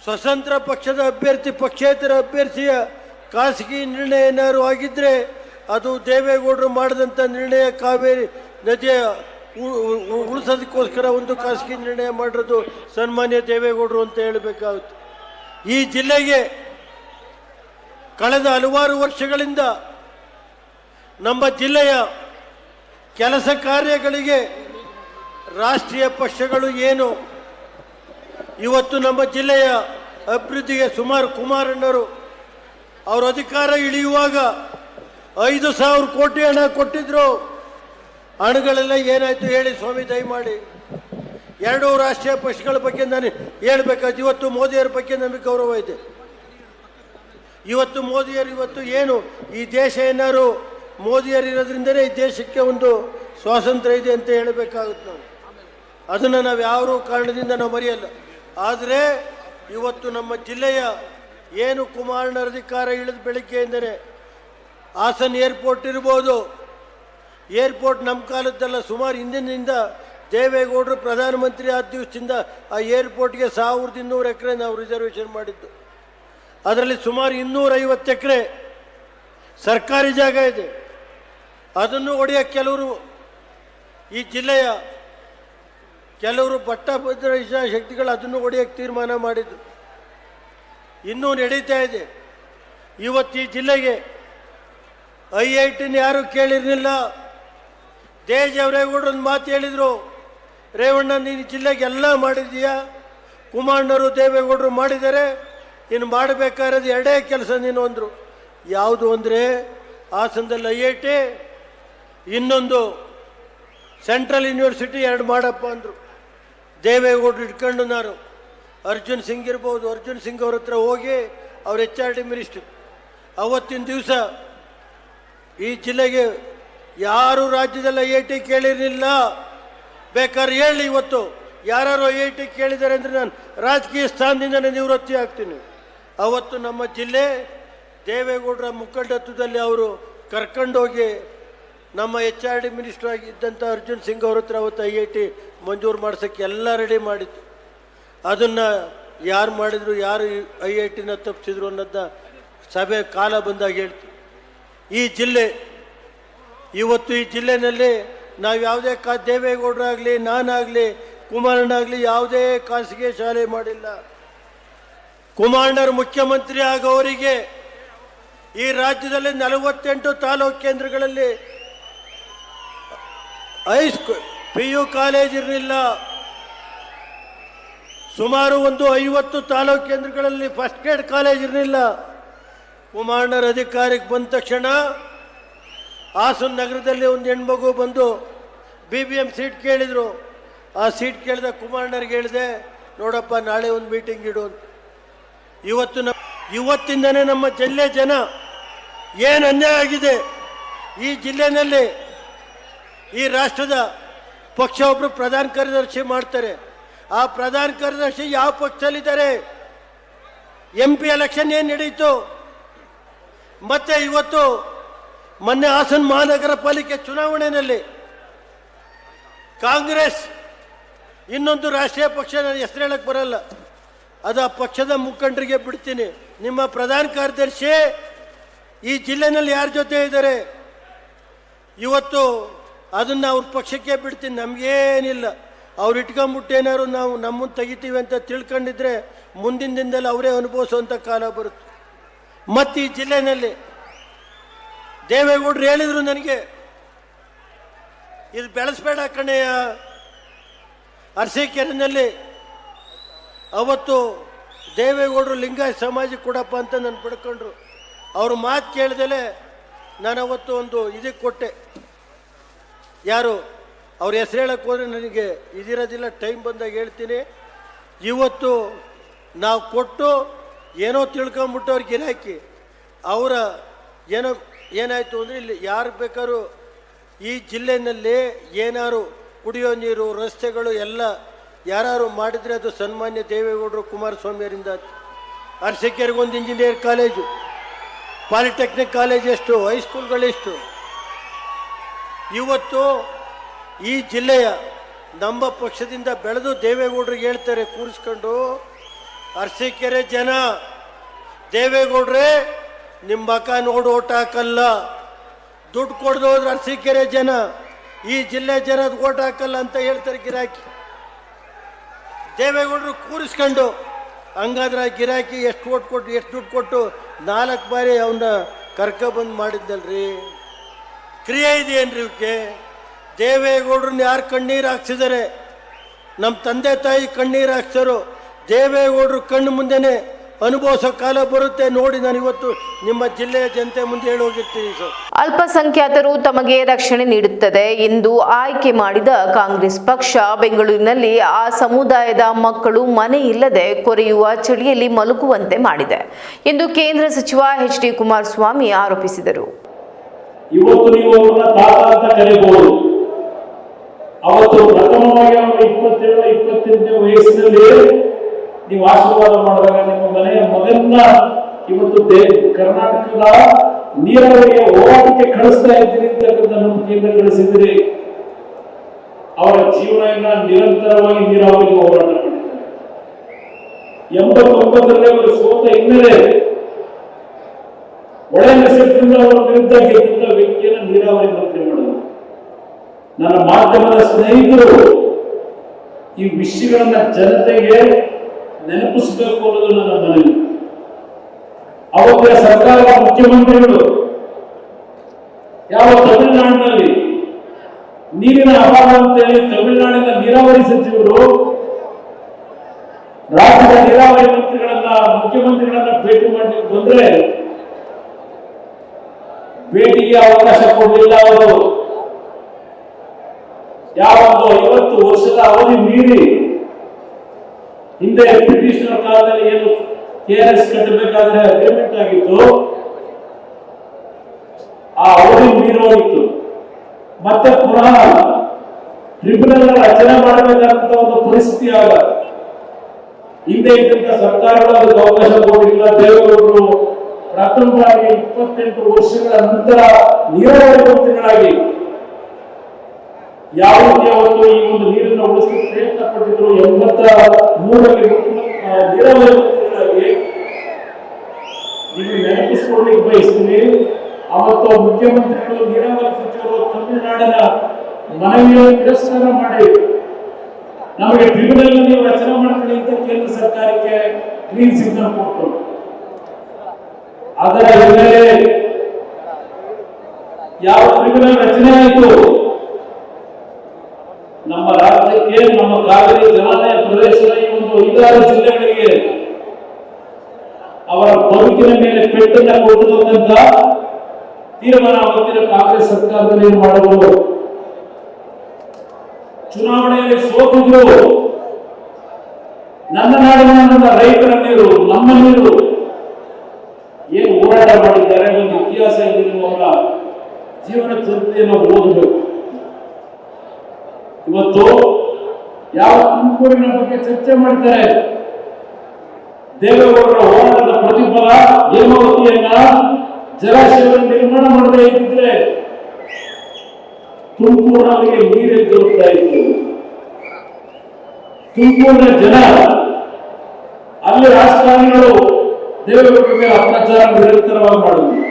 ಸ್ವತಂತ್ರ ಪಕ್ಷದ ಅಭ್ಯರ್ಥಿ, ಪಕ್ಷೇತರ ಅಭ್ಯರ್ಥಿಯ ಖಾಸಗಿ ನಿರ್ಣಯ ಏನಾದ್ರು ಆಗಿದ್ದರೆ ಅದು ದೇವೇಗೌಡರು ಮಾಡಿದಂಥ ನಿರ್ಣಯ. ಕಾವೇರಿ ನದಿಯ ಉಳಿಸೋದಕ್ಕೋಸ್ಕರ ಒಂದು ಖಾಸಗಿ ನಿರ್ಣಯ ಮಾಡಿರೋದು ಸನ್ಮಾನ್ಯ ದೇವೇಗೌಡರು ಅಂತ ಹೇಳಬೇಕಾಗುತ್ತೆ. ಈ ಜಿಲ್ಲೆಗೆ ಕಳೆದ ಹಲವಾರು ವರ್ಷಗಳಿಂದ ನಮ್ಮ ಜಿಲ್ಲೆಯ ಕೆಲಸ ಕಾರ್ಯಗಳಿಗೆ ರಾಷ್ಟ್ರೀಯ ಪಕ್ಷಗಳು ಏನು ಇವತ್ತು ನಮ್ಮ ಜಿಲ್ಲೆಯ ಅಭಿವೃದ್ಧಿಗೆ ಸುಮಾರು ಕುಮಾರಣ್ಣರು ಅವರು ಅಧಿಕಾರ ಇಳಿಯುವಾಗ 5,000 ಕೋಟಿ ಹಣ ಕೊಟ್ಟಿದ್ರು. ಹಣಗಳೆಲ್ಲ ಏನಾಯಿತು ಹೇಳಿ ಸ್ವಾಮಿ ದಯಮಾಡಿ. 2 ರಾಷ್ಟ್ರೀಯ ಪಕ್ಷಗಳ ಬಗ್ಗೆ ನಾನು ಹೇಳಬೇಕಾಯ್ತು. ಇವತ್ತು ಮೋದಿಯವರ ಬಗ್ಗೆ ನಮಗೆ ಗೌರವ ಇದೆ. ಇವತ್ತು ಮೋದಿಯರು ಏನು ಈ ದೇಶ ಏನಾರು ಮೋದಿಯರಿರೋದ್ರಿಂದಲೇ ಈ ದೇಶಕ್ಕೆ ಒಂದು ಸ್ವಾತಂತ್ರ್ಯ ಇದೆ ಅಂತ ಹೇಳಬೇಕಾಗುತ್ತೆ. ನಾವು ಅದನ್ನು ನಾವು ಯಾವ ಕಾರಣದಿಂದ ನಾವು ಮರೆಯಲ್ಲ. ಆದರೆ ಇವತ್ತು ನಮ್ಮ ಜಿಲ್ಲೆಯ ಏನು ಕುಮಾರಣ್ಣರ ಅಧಿಕಾರ ಇಳಿದ ಬೆಳಗ್ಗೆಯಿಂದಲೇ ಹಾಸನ ಏರ್ಪೋರ್ಟ್ ಇರ್ಬೋದು, ಏರ್ಪೋರ್ಟ್ ನಮ್ಮ ಕಾಲದ್ದಲ್ಲ, ಸುಮಾರು ಹಿಂದಿನಿಂದ ದೇವೇಗೌಡರು ಪ್ರಧಾನಮಂತ್ರಿ ಆದ ದಿವಸದಿಂದ ಆ ಏರ್ಪೋರ್ಟ್ಗೆ 1200 ಎಕರೆ ನಾವು ರಿಸರ್ವೇಷನ್ ಮಾಡಿದ್ದು. ಅದರಲ್ಲಿ ಸುಮಾರು 250 ಎಕರೆ ಸರ್ಕಾರಿ ಜಾಗ ಇದೆ. ಅದನ್ನು ಒಡೆಯೋಕ್ಕೆ ಕೆಲವರು ಈ ಜಿಲ್ಲೆಯ ಕೆಲವರು ಪಟ್ಟಭದ್ರ ಶಕ್ತಿಗಳು ಅದನ್ನು ಒಡೆಯೋಕ್ಕೆ ತೀರ್ಮಾನ ಮಾಡಿದ್ರು. ಇನ್ನೂ ನಡೀತಾ ಇದೆ. ಇವತ್ತು ಈ ಜಿಲ್ಲೆಗೆ IITನ ಯಾರು ಕೇಳಿರಲಿಲ್ಲ. ದೇವೇಗೌಡರು ಒಂದು ಮಾತು ಹೇಳಿದರು, ರೇವಣ್ಣ ನೀನು ಜಿಲ್ಲೆಗೆ ಎಲ್ಲ ಮಾಡಿದೀಯಾ, ಕುಮಾರಣ್ಣರು ದೇವೇಗೌಡರು ಮಾಡಿದ್ದಾರೆ, ಇನ್ನು ಮಾಡಬೇಕಾಗಿರೋದು ಎರಡೇ ಕೆಲಸ ನೀನು ಅಂದರು. ಯಾವುದು ಅಂದರೆ ಹಾಸನದಲ್ಲಿ IIT, ಇನ್ನೊಂದು ಸೆಂಟ್ರಲ್ ಯೂನಿವರ್ಸಿಟಿ, ಎರಡು ಮಾಡಪ್ಪ ಅಂದರು. ದೇವೇಗೌಡರು ಇಟ್ಕೊಂಡು ನಾನು ಅರ್ಜುನ್ ಸಿಂಗ್ ಇರ್ಬೋದು, ಅರ್ಜುನ್ ಸಿಂಗ್ ಅವ್ರ ಹತ್ರ ಹೋಗಿ ಅವ್ರ HRD ಮಿನಿಸ್ಟ್ರಿ, ಅವತ್ತಿನ ದಿವಸ ಈ ಜಿಲ್ಲೆಗೆ ಯಾರು ರಾಜ್ಯದಲ್ಲಿ IIT ಕೇಳಿರಲಿಲ್ಲ. ಬೇಕಾದ್ರೆ ಹೇಳಿ, ಇವತ್ತು ಯಾರು IIT ಕೇಳಿದ್ದಾರೆ ಅಂದರೆ ನಾನು ರಾಜಕೀಯ ಸ್ಥಾನದಿಂದ ನಿವೃತ್ತಿ ಆಗ್ತೀನಿ. ಅವತ್ತು ನಮ್ಮ ಜಿಲ್ಲೆ ದೇವೇಗೌಡರ ಮುಖಂಡತ್ವದಲ್ಲಿ ಅವರು ಕರ್ಕೊಂಡೋಗಿ ನಮ್ಮ HRD ಮಿನಿಸ್ಟರ್ ಆಗಿದ್ದಂಥ ಅರ್ಜುನ್ ಸಿಂಗ್ ಅವ್ರ ಹತ್ರ ಅವತ್ತು IIT ಮಂಜೂರು ಮಾಡ್ಸೋಕ್ಕೆ ಎಲ್ಲ ರೆಡಿ ಮಾಡಿತ್ತು. ಅದನ್ನು ಯಾರು ಮಾಡಿದ್ರು, ಯಾರು IITನ ತಪ್ಪಿಸಿದ್ರು ಅನ್ನೋದನ್ನ ಸಭೆ ಕಾಲ ಬಂದಾಗ ಹೇಳ್ತೀವಿ. ಈ ಜಿಲ್ಲೆ ಇವತ್ತು ಈ ಜಿಲ್ಲೆಯಲ್ಲಿ ನಾವು ಯಾವುದೇ ದೇವೇಗೌಡರಾಗಲಿ, ನಾನಾಗಲಿ, ಕುಮಾರಣ್ಣಾಗಲಿ ಯಾವುದೇ ಖಾಸಗಿ ಶಾಲೆ ಮಾಡಿಲ್ಲ. ಕುಮಾರಣ್ಣರು ಮುಖ್ಯಮಂತ್ರಿ ಆಗೋವರಿಗೆ ಈ ರಾಜ್ಯದಲ್ಲಿ 48 ತಾಲೂಕು ಕೇಂದ್ರಗಳಲ್ಲಿ PU ಕಾಲೇಜ್ ಇರಲಿಲ್ಲ. ಸುಮಾರು ಒಂದು 50 ತಾಲೂಕು ಕೇಂದ್ರಗಳಲ್ಲಿ ಫಸ್ಟ್ ಗ್ರೇಡ್ ಕಾಲೇಜ್ ಇರಲಿಲ್ಲ. ಕುಮಾರಣ್ಣರ ಅಧಿಕಾರಕ್ಕೆ ಬಂದ ತಕ್ಷಣ ಹಾಸನ ನಗರದಲ್ಲಿ ಒಂದು ಹೆಣ್ಮಗು ಬಂದು BBM ಸೀಟ್ ಕೇಳಿದರು. ಆ ಸೀಟ್ ಕೇಳಿದ ಕುಮಾರಣ್ಣರಿಗೆ ಹೇಳಿದೆ, ನೋಡಪ್ಪ ನಾಳೆ ಒಂದು ಮೀಟಿಂಗ್ ಇಡು ಅಂತ. ಇವತ್ತಿಂದನೇ ನಮ್ಮ ಜಿಲ್ಲೆ ಜನ ಏನು ಅನ್ಯಾಯ ಆಗಿದೆ ಈ ಜಿಲ್ಲೆಯಲ್ಲಿ. ಈ ರಾಷ್ಟ್ರದ ಪಕ್ಷ ಒಬ್ಬರು ಪ್ರಧಾನ ಕಾರ್ಯದರ್ಶಿ ಮಾಡ್ತಾರೆ. ಆ ಪ್ರಧಾನ ಕಾರ್ಯದರ್ಶಿ ಯಾವ ಪಕ್ಷದಲ್ಲಿದ್ದಾರೆ? MP ಎಲೆಕ್ಷನ್ ಏನು ನಡೀತು? ಮತ್ತೆ ಇವತ್ತು ಮೊನ್ನೆ ಹಾಸನ ಮಹಾನಗರ ಪಾಲಿಕೆ ಚುನಾವಣೆಯಲ್ಲಿ ಕಾಂಗ್ರೆಸ್ ಇನ್ನೊಂದು ರಾಷ್ಟ್ರೀಯ ಪಕ್ಷ, ನಾನು ಹೆಸರು ಹೇಳಕ್ಕೆ ಬರಲ್ಲ, ಅದು ಆ ಪಕ್ಷದ ಮುಖಂಡರಿಗೆ ಬಿಡ್ತೀನಿ. ನಿಮ್ಮ ಪ್ರಧಾನ ಕಾರ್ಯದರ್ಶಿ ಈ ಜಿಲ್ಲೆನಲ್ಲಿ ಯಾರ ಜೊತೆ ಇದ್ದಾರೆ ಇವತ್ತು ಅದನ್ನು ಅವ್ರ ಪಕ್ಷಕ್ಕೆ ಬಿಡ್ತೀನಿ. ನಮಗೇನಿಲ್ಲ, ಅವ್ರು ಇಟ್ಕೊಂಡ್ಬಿಟ್ಟೇನಾದ್ರು ನಾವು ನಮ್ಮನ್ನು ತೆಗಿತೀವಿ ಅಂತ ತಿಳ್ಕೊಂಡಿದ್ರೆ ಮುಂದಿನ ದಿನದಲ್ಲಿ ಅವರೇ ಅನುಭವಿಸುವಂಥ ಕಾಲ ಬರುತ್ತೆ. ಮತ್ತು ಈ ಜಿಲ್ಲೆಯಲ್ಲಿ ದೇವೇಗೌಡರು ಹೇಳಿದರು ನನಗೆ, ಇದು ಬೆಳೆಸಬೇಡ ಕಣೆಯ ಅರಸೀಕೆರೆಯಲ್ಲಿ. ಅವತ್ತು ದೇವೇಗೌಡರು ಲಿಂಗಾಯತ ಸಮಾಜಕ್ಕೆ ಕೊಡಪ್ಪ ಅಂತ ನಾನು ಬಿಡ್ಕೊಂಡ್ರು. ಅವ್ರ ಮಾತು ಕೇಳ್ದಲೆ ನಾನು ಅವತ್ತು ಒಂದು ಇದಕ್ಕೆ ಕೊಟ್ಟೆ. ಯಾರು ಅವ್ರ ಹೆಸರು ಹೇಳಕ್ಕೆ ಹೋದರೆ ನನಗೆ ಇದಿರೋದಿಲ್ಲ, ಟೈಮ್ ಬಂದಾಗ ಹೇಳ್ತೀನಿ. ಇವತ್ತು ನಾವು ಕೊಟ್ಟು ಏನೋ ತಿಳ್ಕೊಂಬಿಟ್ಟು ಅವ್ರಿಗೆ ಗಿರಾಕಿ ಅವರ ಏನಾಯಿತು ಅಂದರೆ, ಇಲ್ಲಿ ಯಾರು ಬೇಕಾದ್ರೂ ಈ ಜಿಲ್ಲೆಯಲ್ಲಿ ಏನಾರು ಕುಡಿಯೋ ನೀರು, ರಸ್ತೆಗಳು ಎಲ್ಲ ಯಾರು ಮಾಡಿದರೆ ಅದು ಸನ್ಮಾನ್ಯ ದೇವೇಗೌಡರು ಕುಮಾರಸ್ವಾಮಿಯವರಿಂದ. ಅರಸೀಕೆರೆಗೊಂದು ಇಂಜಿನಿಯರ್ ಕಾಲೇಜು, ಪಾಲಿಟೆಕ್ನಿಕ್ ಕಾಲೇಜ್ ಎಷ್ಟು, ಹೈಸ್ಕೂಲ್ಗಳೆಷ್ಟು. ಇವತ್ತು ಈ ಜಿಲ್ಲೆಯ ನಮ್ಮ ಪಕ್ಷದಿಂದ ಬೆಳೆದು ದೇವೇಗೌಡರಿಗೆ ಹೇಳ್ತಾರೆ ಕೂರಿಸ್ಕೊಂಡು, ಅರಸೀಕೆರೆ ಜನ ದೇವೇಗೌಡ್ರೆ ನಿಮ್ಮ ಮಕ ನೋಡಿ ಓಟ್ ಹಾಕಲ್ಲ, ದುಡ್ಡು ಕೊಡ್ದು ಹೋದ್ರೆ ಅರಸೀಕೆರೆ ಜನ ಈ ಜಿಲ್ಲೆ ಜನದ ಓಟ್ ಹಾಕಲ್ಲ ಅಂತ ಹೇಳ್ತಾರೆ ಗಿರಾಕಿ. ದೇವೇಗೌಡರು ಕೂರಿಸ್ಕೊಂಡು ಹಂಗಾದ್ರೆ ಗಿರಾಕಿ ಎಷ್ಟು ಓಟ್ ಕೊಟ್ಟು ಎಷ್ಟು ದುಡ್ಡು ಕೊಟ್ಟು 4 ಬಾರಿ ಅವನ್ನ ಕರ್ಕೊಬಂದು ಮಾಡಿದ್ದಲ್ರಿ. ಕ್ರಿಯೆ ಇದೆಯೇನ್ರಿ ಇವಕ್ಕೆ? ದೇವೇಗೌಡ್ರನ್ನ ಯಾರು ಕಣ್ಣೀರು ಹಾಕ್ಸಿದ್ದಾರೆ? ನಮ್ಮ ತಂದೆ ತಾಯಿ ಕಣ್ಣೀರು ಹಾಕ್ಸರು. ದೇವೇಗೌಡರು ಕಣ್ಣು ಮುಂದೆನೆ ಅನುಭವಿಸೋ ಕಾಲ ಬರುತ್ತೆ ನೋಡಿ. ನಾನು ಇವತ್ತು ನಿಮ್ಮ ಜಿಲ್ಲೆಯ ಜನತೆ ಮುಂದೆ ಹೇಳೋಗಿರ್ತೀನಿ ಸರ್. ಅಲ್ಪಸಂಖ್ಯಾತರು ತಮಗೆ ರಕ್ಷಣೆ ನೀಡುತ್ತದೆ ಎಂದು ಆಯ್ಕೆ ಮಾಡಿದ ಕಾಂಗ್ರೆಸ್ ಪಕ್ಷ ಬೆಂಗಳೂರಿನಲ್ಲಿ ಆ ಸಮುದಾಯದ ಮಕ್ಕಳು ಮನೆ ಇಲ್ಲದೆ ಕೊರೆಯುವ ಚಳಿಯಲ್ಲಿ ಮಲಗುವಂತೆ ಮಾಡಿದೆ ಎಂದು ಕೇಂದ್ರ ಸಚಿವ HD ಕುಮಾರಸ್ವಾಮಿ ಆರೋಪಿಸಿದರು. ಇವತ್ತು ನೀವು ಅವರನ್ನ ತಾತ ಅಂತ ಕರೆಯಬಹುದು. ಅವತ್ತು ಪ್ರಥಮವಾಗಿ ಅವರು 27-28 ವಯಸ್ಸಿನಲ್ಲಿ ನೀವು ಆಶೀರ್ವಾದ ಮಾಡಿದಾಗ ನಿಮ್ಮ ಮನೆಯ ಮಗನ್ನ ಇವತ್ತು ಕರ್ನಾಟಕದ ನೀರಾವರಿಯ ಹೋರಾಟಕ್ಕೆ ಕಳಿಸ್ತಾ ಇದ್ದೀರಿ ಅಂತಕ್ಕಂಥ ನಂಬಿಕೆಯಿಂದ ಕಳಿಸಿದ್ದೀರಿ. ಅವರ ಜೀವನ ನಿರಂತರವಾಗಿ ನೀರಾವರಿಗೆ ಹೋರಾಟ ಮಾಡಿದ್ದಾರೆ. 89ರಲ್ಲಿ ಅವರು ಸೋತ ಹಿನ್ನೆಲೆ ಒಳ್ಳೆ ನಸೀಬದಿಂದ ಅವರ ವಿರುದ್ಧ ಗೆದ್ದಂತ ವ್ಯಕ್ತಿಯನ್ನು ನೀರಾವರಿ ಮಂತ್ರಿ ಮಾಡೋದು. ನನ್ನ ಮಾಧ್ಯಮದ ಸ್ನೇಹಿತರು ಈ ವಿಷಯಗಳನ್ನ ಜನತೆಗೆ ನೆನಪಿಸಬೇಕು ಅನ್ನೋದು ನನ್ನ ಮನವಿ. ಅವತ್ತಿನ ಸರ್ಕಾರದ ಮುಖ್ಯಮಂತ್ರಿಗಳು ಯಾವ ತಮಿಳುನಾಡಿನಲ್ಲಿ ನೀರಿನ ಅಭಾವ ಅಂತೇಳಿ ತಮಿಳುನಾಡಿನ ನೀರಾವರಿ ಸಚಿವರು ರಾಜ್ಯದ ನೀರಾವರಿ ಮಂತ್ರಿಗಳನ್ನ ಮುಖ್ಯಮಂತ್ರಿಗಳನ್ನ ಭೇಟಿ ಮಾಡಲಿಕ್ಕೆ ಬಂದ್ರೆ ಭೇಟಿಗೆ ಅವಕಾಶ ಕೊಡಲಿಲ್ಲ ಅವರು. ಯಾವೊಂದು 50 ವರ್ಷದ ಅವಧಿ ಮೀರಿ ಹಿಂದೆ ಬ್ರಿಟಿಷರ ಕಾಲದಲ್ಲಿ ಏನು KRS ಕಟ್ಟಬೇಕಾದ್ರೆ ಅಗ್ರಿಮೆಂಟ್ ಆಗಿತ್ತು, ಆ ಅವಧಿ ಮೀರೋಗಿತ್ತು. ಮತ್ತೆ ಪುನಃ ಟ್ರಿಬ್ಯುನಲ್ ರಚನೆ ಮಾಡಬೇಕಾದಂತ ಒಂದು ಪರಿಸ್ಥಿತಿ ಆಗ ಹಿಂದೆ ಇದ್ದಂತ ಸರ್ಕಾರಗಳು ಅದಕ್ಕೆ ಅವಕಾಶ ಕೊಡಲಿಲ್ಲ. ದೇವೇಗೌಡರು ಪ್ರಥಮವಾಗಿ 28 ವರ್ಷಗಳ ನಂತರ ನೀರಾವರಿ ಮಂತ್ರಿಗಳಾಗಿ ಯಾವ ರೀತಿ ಅವತ್ತು ಈ ಒಂದು ನೀರನ್ನು ಉಳಿಸಲು ಪ್ರಯತ್ನ ಪಟ್ಟಿದ್ರು. 83ರಲ್ಲಿ ನೀರಾವರಿ ಮಂತ್ರಿಗಳಾಗಿ ನಿಮಗೆ ನೆನಪಿಸಿಕೊಳ್ಳಿಕ್ಕೆ ಬಯಸ್ತೀನಿ. ಅವತ್ತು ಮುಖ್ಯಮಂತ್ರಿಗಳು ನೀರಾವರಿ ಸಚಿವರು ತಮಿಳುನಾಡಿನ ಮನವಿಯನ್ನು ತಿರಸ್ಕಾರ ಮಾಡಿ ನಮಗೆ ಟ್ರಿಬ್ಯುನಲ್ ನೀವು ರಚನೆ ಮಾಡ್ಕೊಳ್ಳಿ ಅಂತ ಕೇಂದ್ರ ಸರ್ಕಾರಕ್ಕೆ ಗ್ರೀನ್ ಸಿಗ್ನಲ್ ಕೊಟ್ಟರು. ಅದರ ಹಿನ್ನೆಲೆ ಯಾವ ಟ್ರಿಬ್ಯುನಲ್ ರಚನೆ ಆಯಿತು, ನಮ್ಮ ರಾಜ್ಯಕ್ಕೆ, ನಮ್ಮ ಕಾವೇರಿ ಜಲಾನಯ ಪ್ರದೇಶದ ಈ ಒಂದು 5-6 ಜಿಲ್ಲೆಗಳಿಗೆ ಅವರ ಬದುಕಿನ ಮೇಲೆ ಪೆಟ್ಟನ್ನ ಕೊಟ್ಟಿರುವಂತ ತೀರ್ಮಾನ ಅವತ್ತಿನ ಕಾಂಗ್ರೆಸ್ ಸರ್ಕಾರದಲ್ಲಿ ಮಾಡಬಹುದು. ಚುನಾವಣೆಯಲ್ಲಿ ಸೋತಿದ್ರು. ನನ್ನ ನಾಡಿನ ನನ್ನ ರೈತರ ನೀರು, ನಮ್ಮ ನೀರು ಏನು ಹೋರಾಟ ಮಾಡಿದ್ದಾರೆ ಒಂದು ಇತಿಹಾಸ ಇದೆ. ಅವರ ಜೀವನ ಚರಿತ್ರೆಯನ್ನು ಓದಬೇಕು. ಇವತ್ತು ಯಾವ ತುಮಕೂರಿನ ಬಗ್ಗೆ ಚರ್ಚೆ ಮಾಡ್ತಾರೆ, ದೇವೇಗೌಡರ ಹೋರಾಟದ ಪ್ರತಿಫಲ ಹೇಮಾವತಿಯನ್ನ ಜಲಾಶಯವನ್ನು ನಿರ್ಮಾಣ ಮಾಡದೇ ಇದ್ದಿದ್ರೆ ತುಮಕೂರಿನವರಿಗೆ ನೀರೇ ದೊರಕ್ತಾ ಇತ್ತು. ತುಮಕೂರಿನ ಜನ, ಅಲ್ಲಿ ರಾಜಕಾರಣಿಗಳು ದೇವೇಗೌಡರ ಮೇಲೆ ಅಪ್ರಚಾರ ನಿರಂತರವಾಗಿ ಮಾಡಿದ್ರು.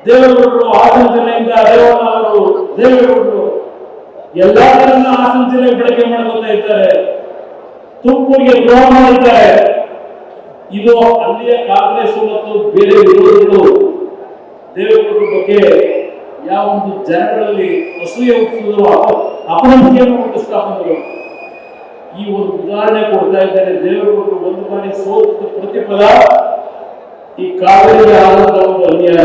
ದೇವೇಗೌಡರು ಹಾಸನ ಜಿಲ್ಲೆಯಿಂದ ರೇವಣ್ಣ ಅವರು ದೇವೇಗೌಡರು ಎಲ್ಲಾ ಜನರನ್ನ ಹಾಸನ ಜಿಲ್ಲೆ ಬಳಕೆ ಮಾಡ್ಕೊತಾ ಇದ್ದಾರೆ, ತುಮಕೂರಿಗೆ ದ್ರೋಹ ಮಾಡಿದ್ದಾರೆ. ಇದು ಅಲ್ಲಿಯ ಕಾಂಗ್ರೆಸ್ ಮತ್ತು ಬೇರೆ ವಿರೋಧಿಗಳು ದೇವೇಗೌಡರ ಬಗ್ಗೆ ಯಾವ ಒಂದು ಜನಗಳಲ್ಲಿ ಅಸೂಯೆ ಹುಟ್ಟಿಸಿದ್ರು, ಅಪನಂಬಿಕೆಯನ್ನು ಹುಟ್ಟಿಸ್ತಾ ಬಂದರು. ಈ ಒಂದು ಉದಾಹರಣೆ ಕೊಡ್ತಾ ಇದ್ದಾರೆ. ದೇವೇಗೌಡರು ಒಂದು ಬಾರಿ ಸೋತ ಪ್ರತಿಫಲ ಈ ಕಾವೇರಿ ಆದಂತ ಒಂದು ಅನ್ಯಾಯ.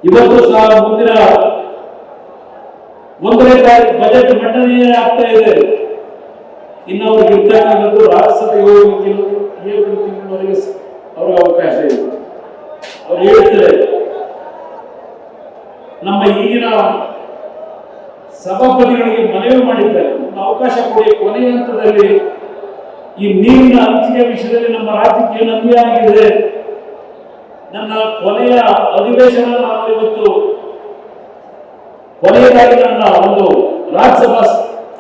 ಇವತ್ತು ಸಹ ಮುಂದಿನ 1ನೇ ತಾರೀಕು ಬಜೆಟ್ ಮಂಡನೆ ಆಗ್ತಾ ಇದೆ. ಇನ್ನು ಅವ್ರಿಗೆ ಇರ್ತಕ್ಕಂಥದ್ದು ರಾಜ್ಯಸಭೆಗೆ ಹೋಗಿ 7 ತಿಂಗಳವರೆಗೆ ಅವ್ರಿಗೆ ಅವಕಾಶ ಇದೆ. ಅವ್ರು ಹೇಳ್ತಾರೆ, ನಮ್ಮ ಈಗಿನ ಸಭಾಪತಿಗಳಿಗೆ ಮನವಿ ಮಾಡಿದ್ದಾರೆ, ಒಂದು ಅವಕಾಶ ಕೊಡಿ. ಕೊನೆಯ ಹಂತದಲ್ಲಿ ಈ ನೀರಿನ ಹಂಚಿಕೆ ವಿಷಯದಲ್ಲಿ ನಮ್ಮ ರಾಜ್ಯಕ್ಕೆ ಏನು ಅನ್ಯಾಯ ಆಗಿದೆ, ನನ್ನ ಕೊನೆಯ ಅಧಿವೇಶನ ನಾನು ಇವತ್ತು ಕೊನೆಯದಾಗಿ ನನ್ನ ಒಂದು ರಾಜ್ಯಸಭಾ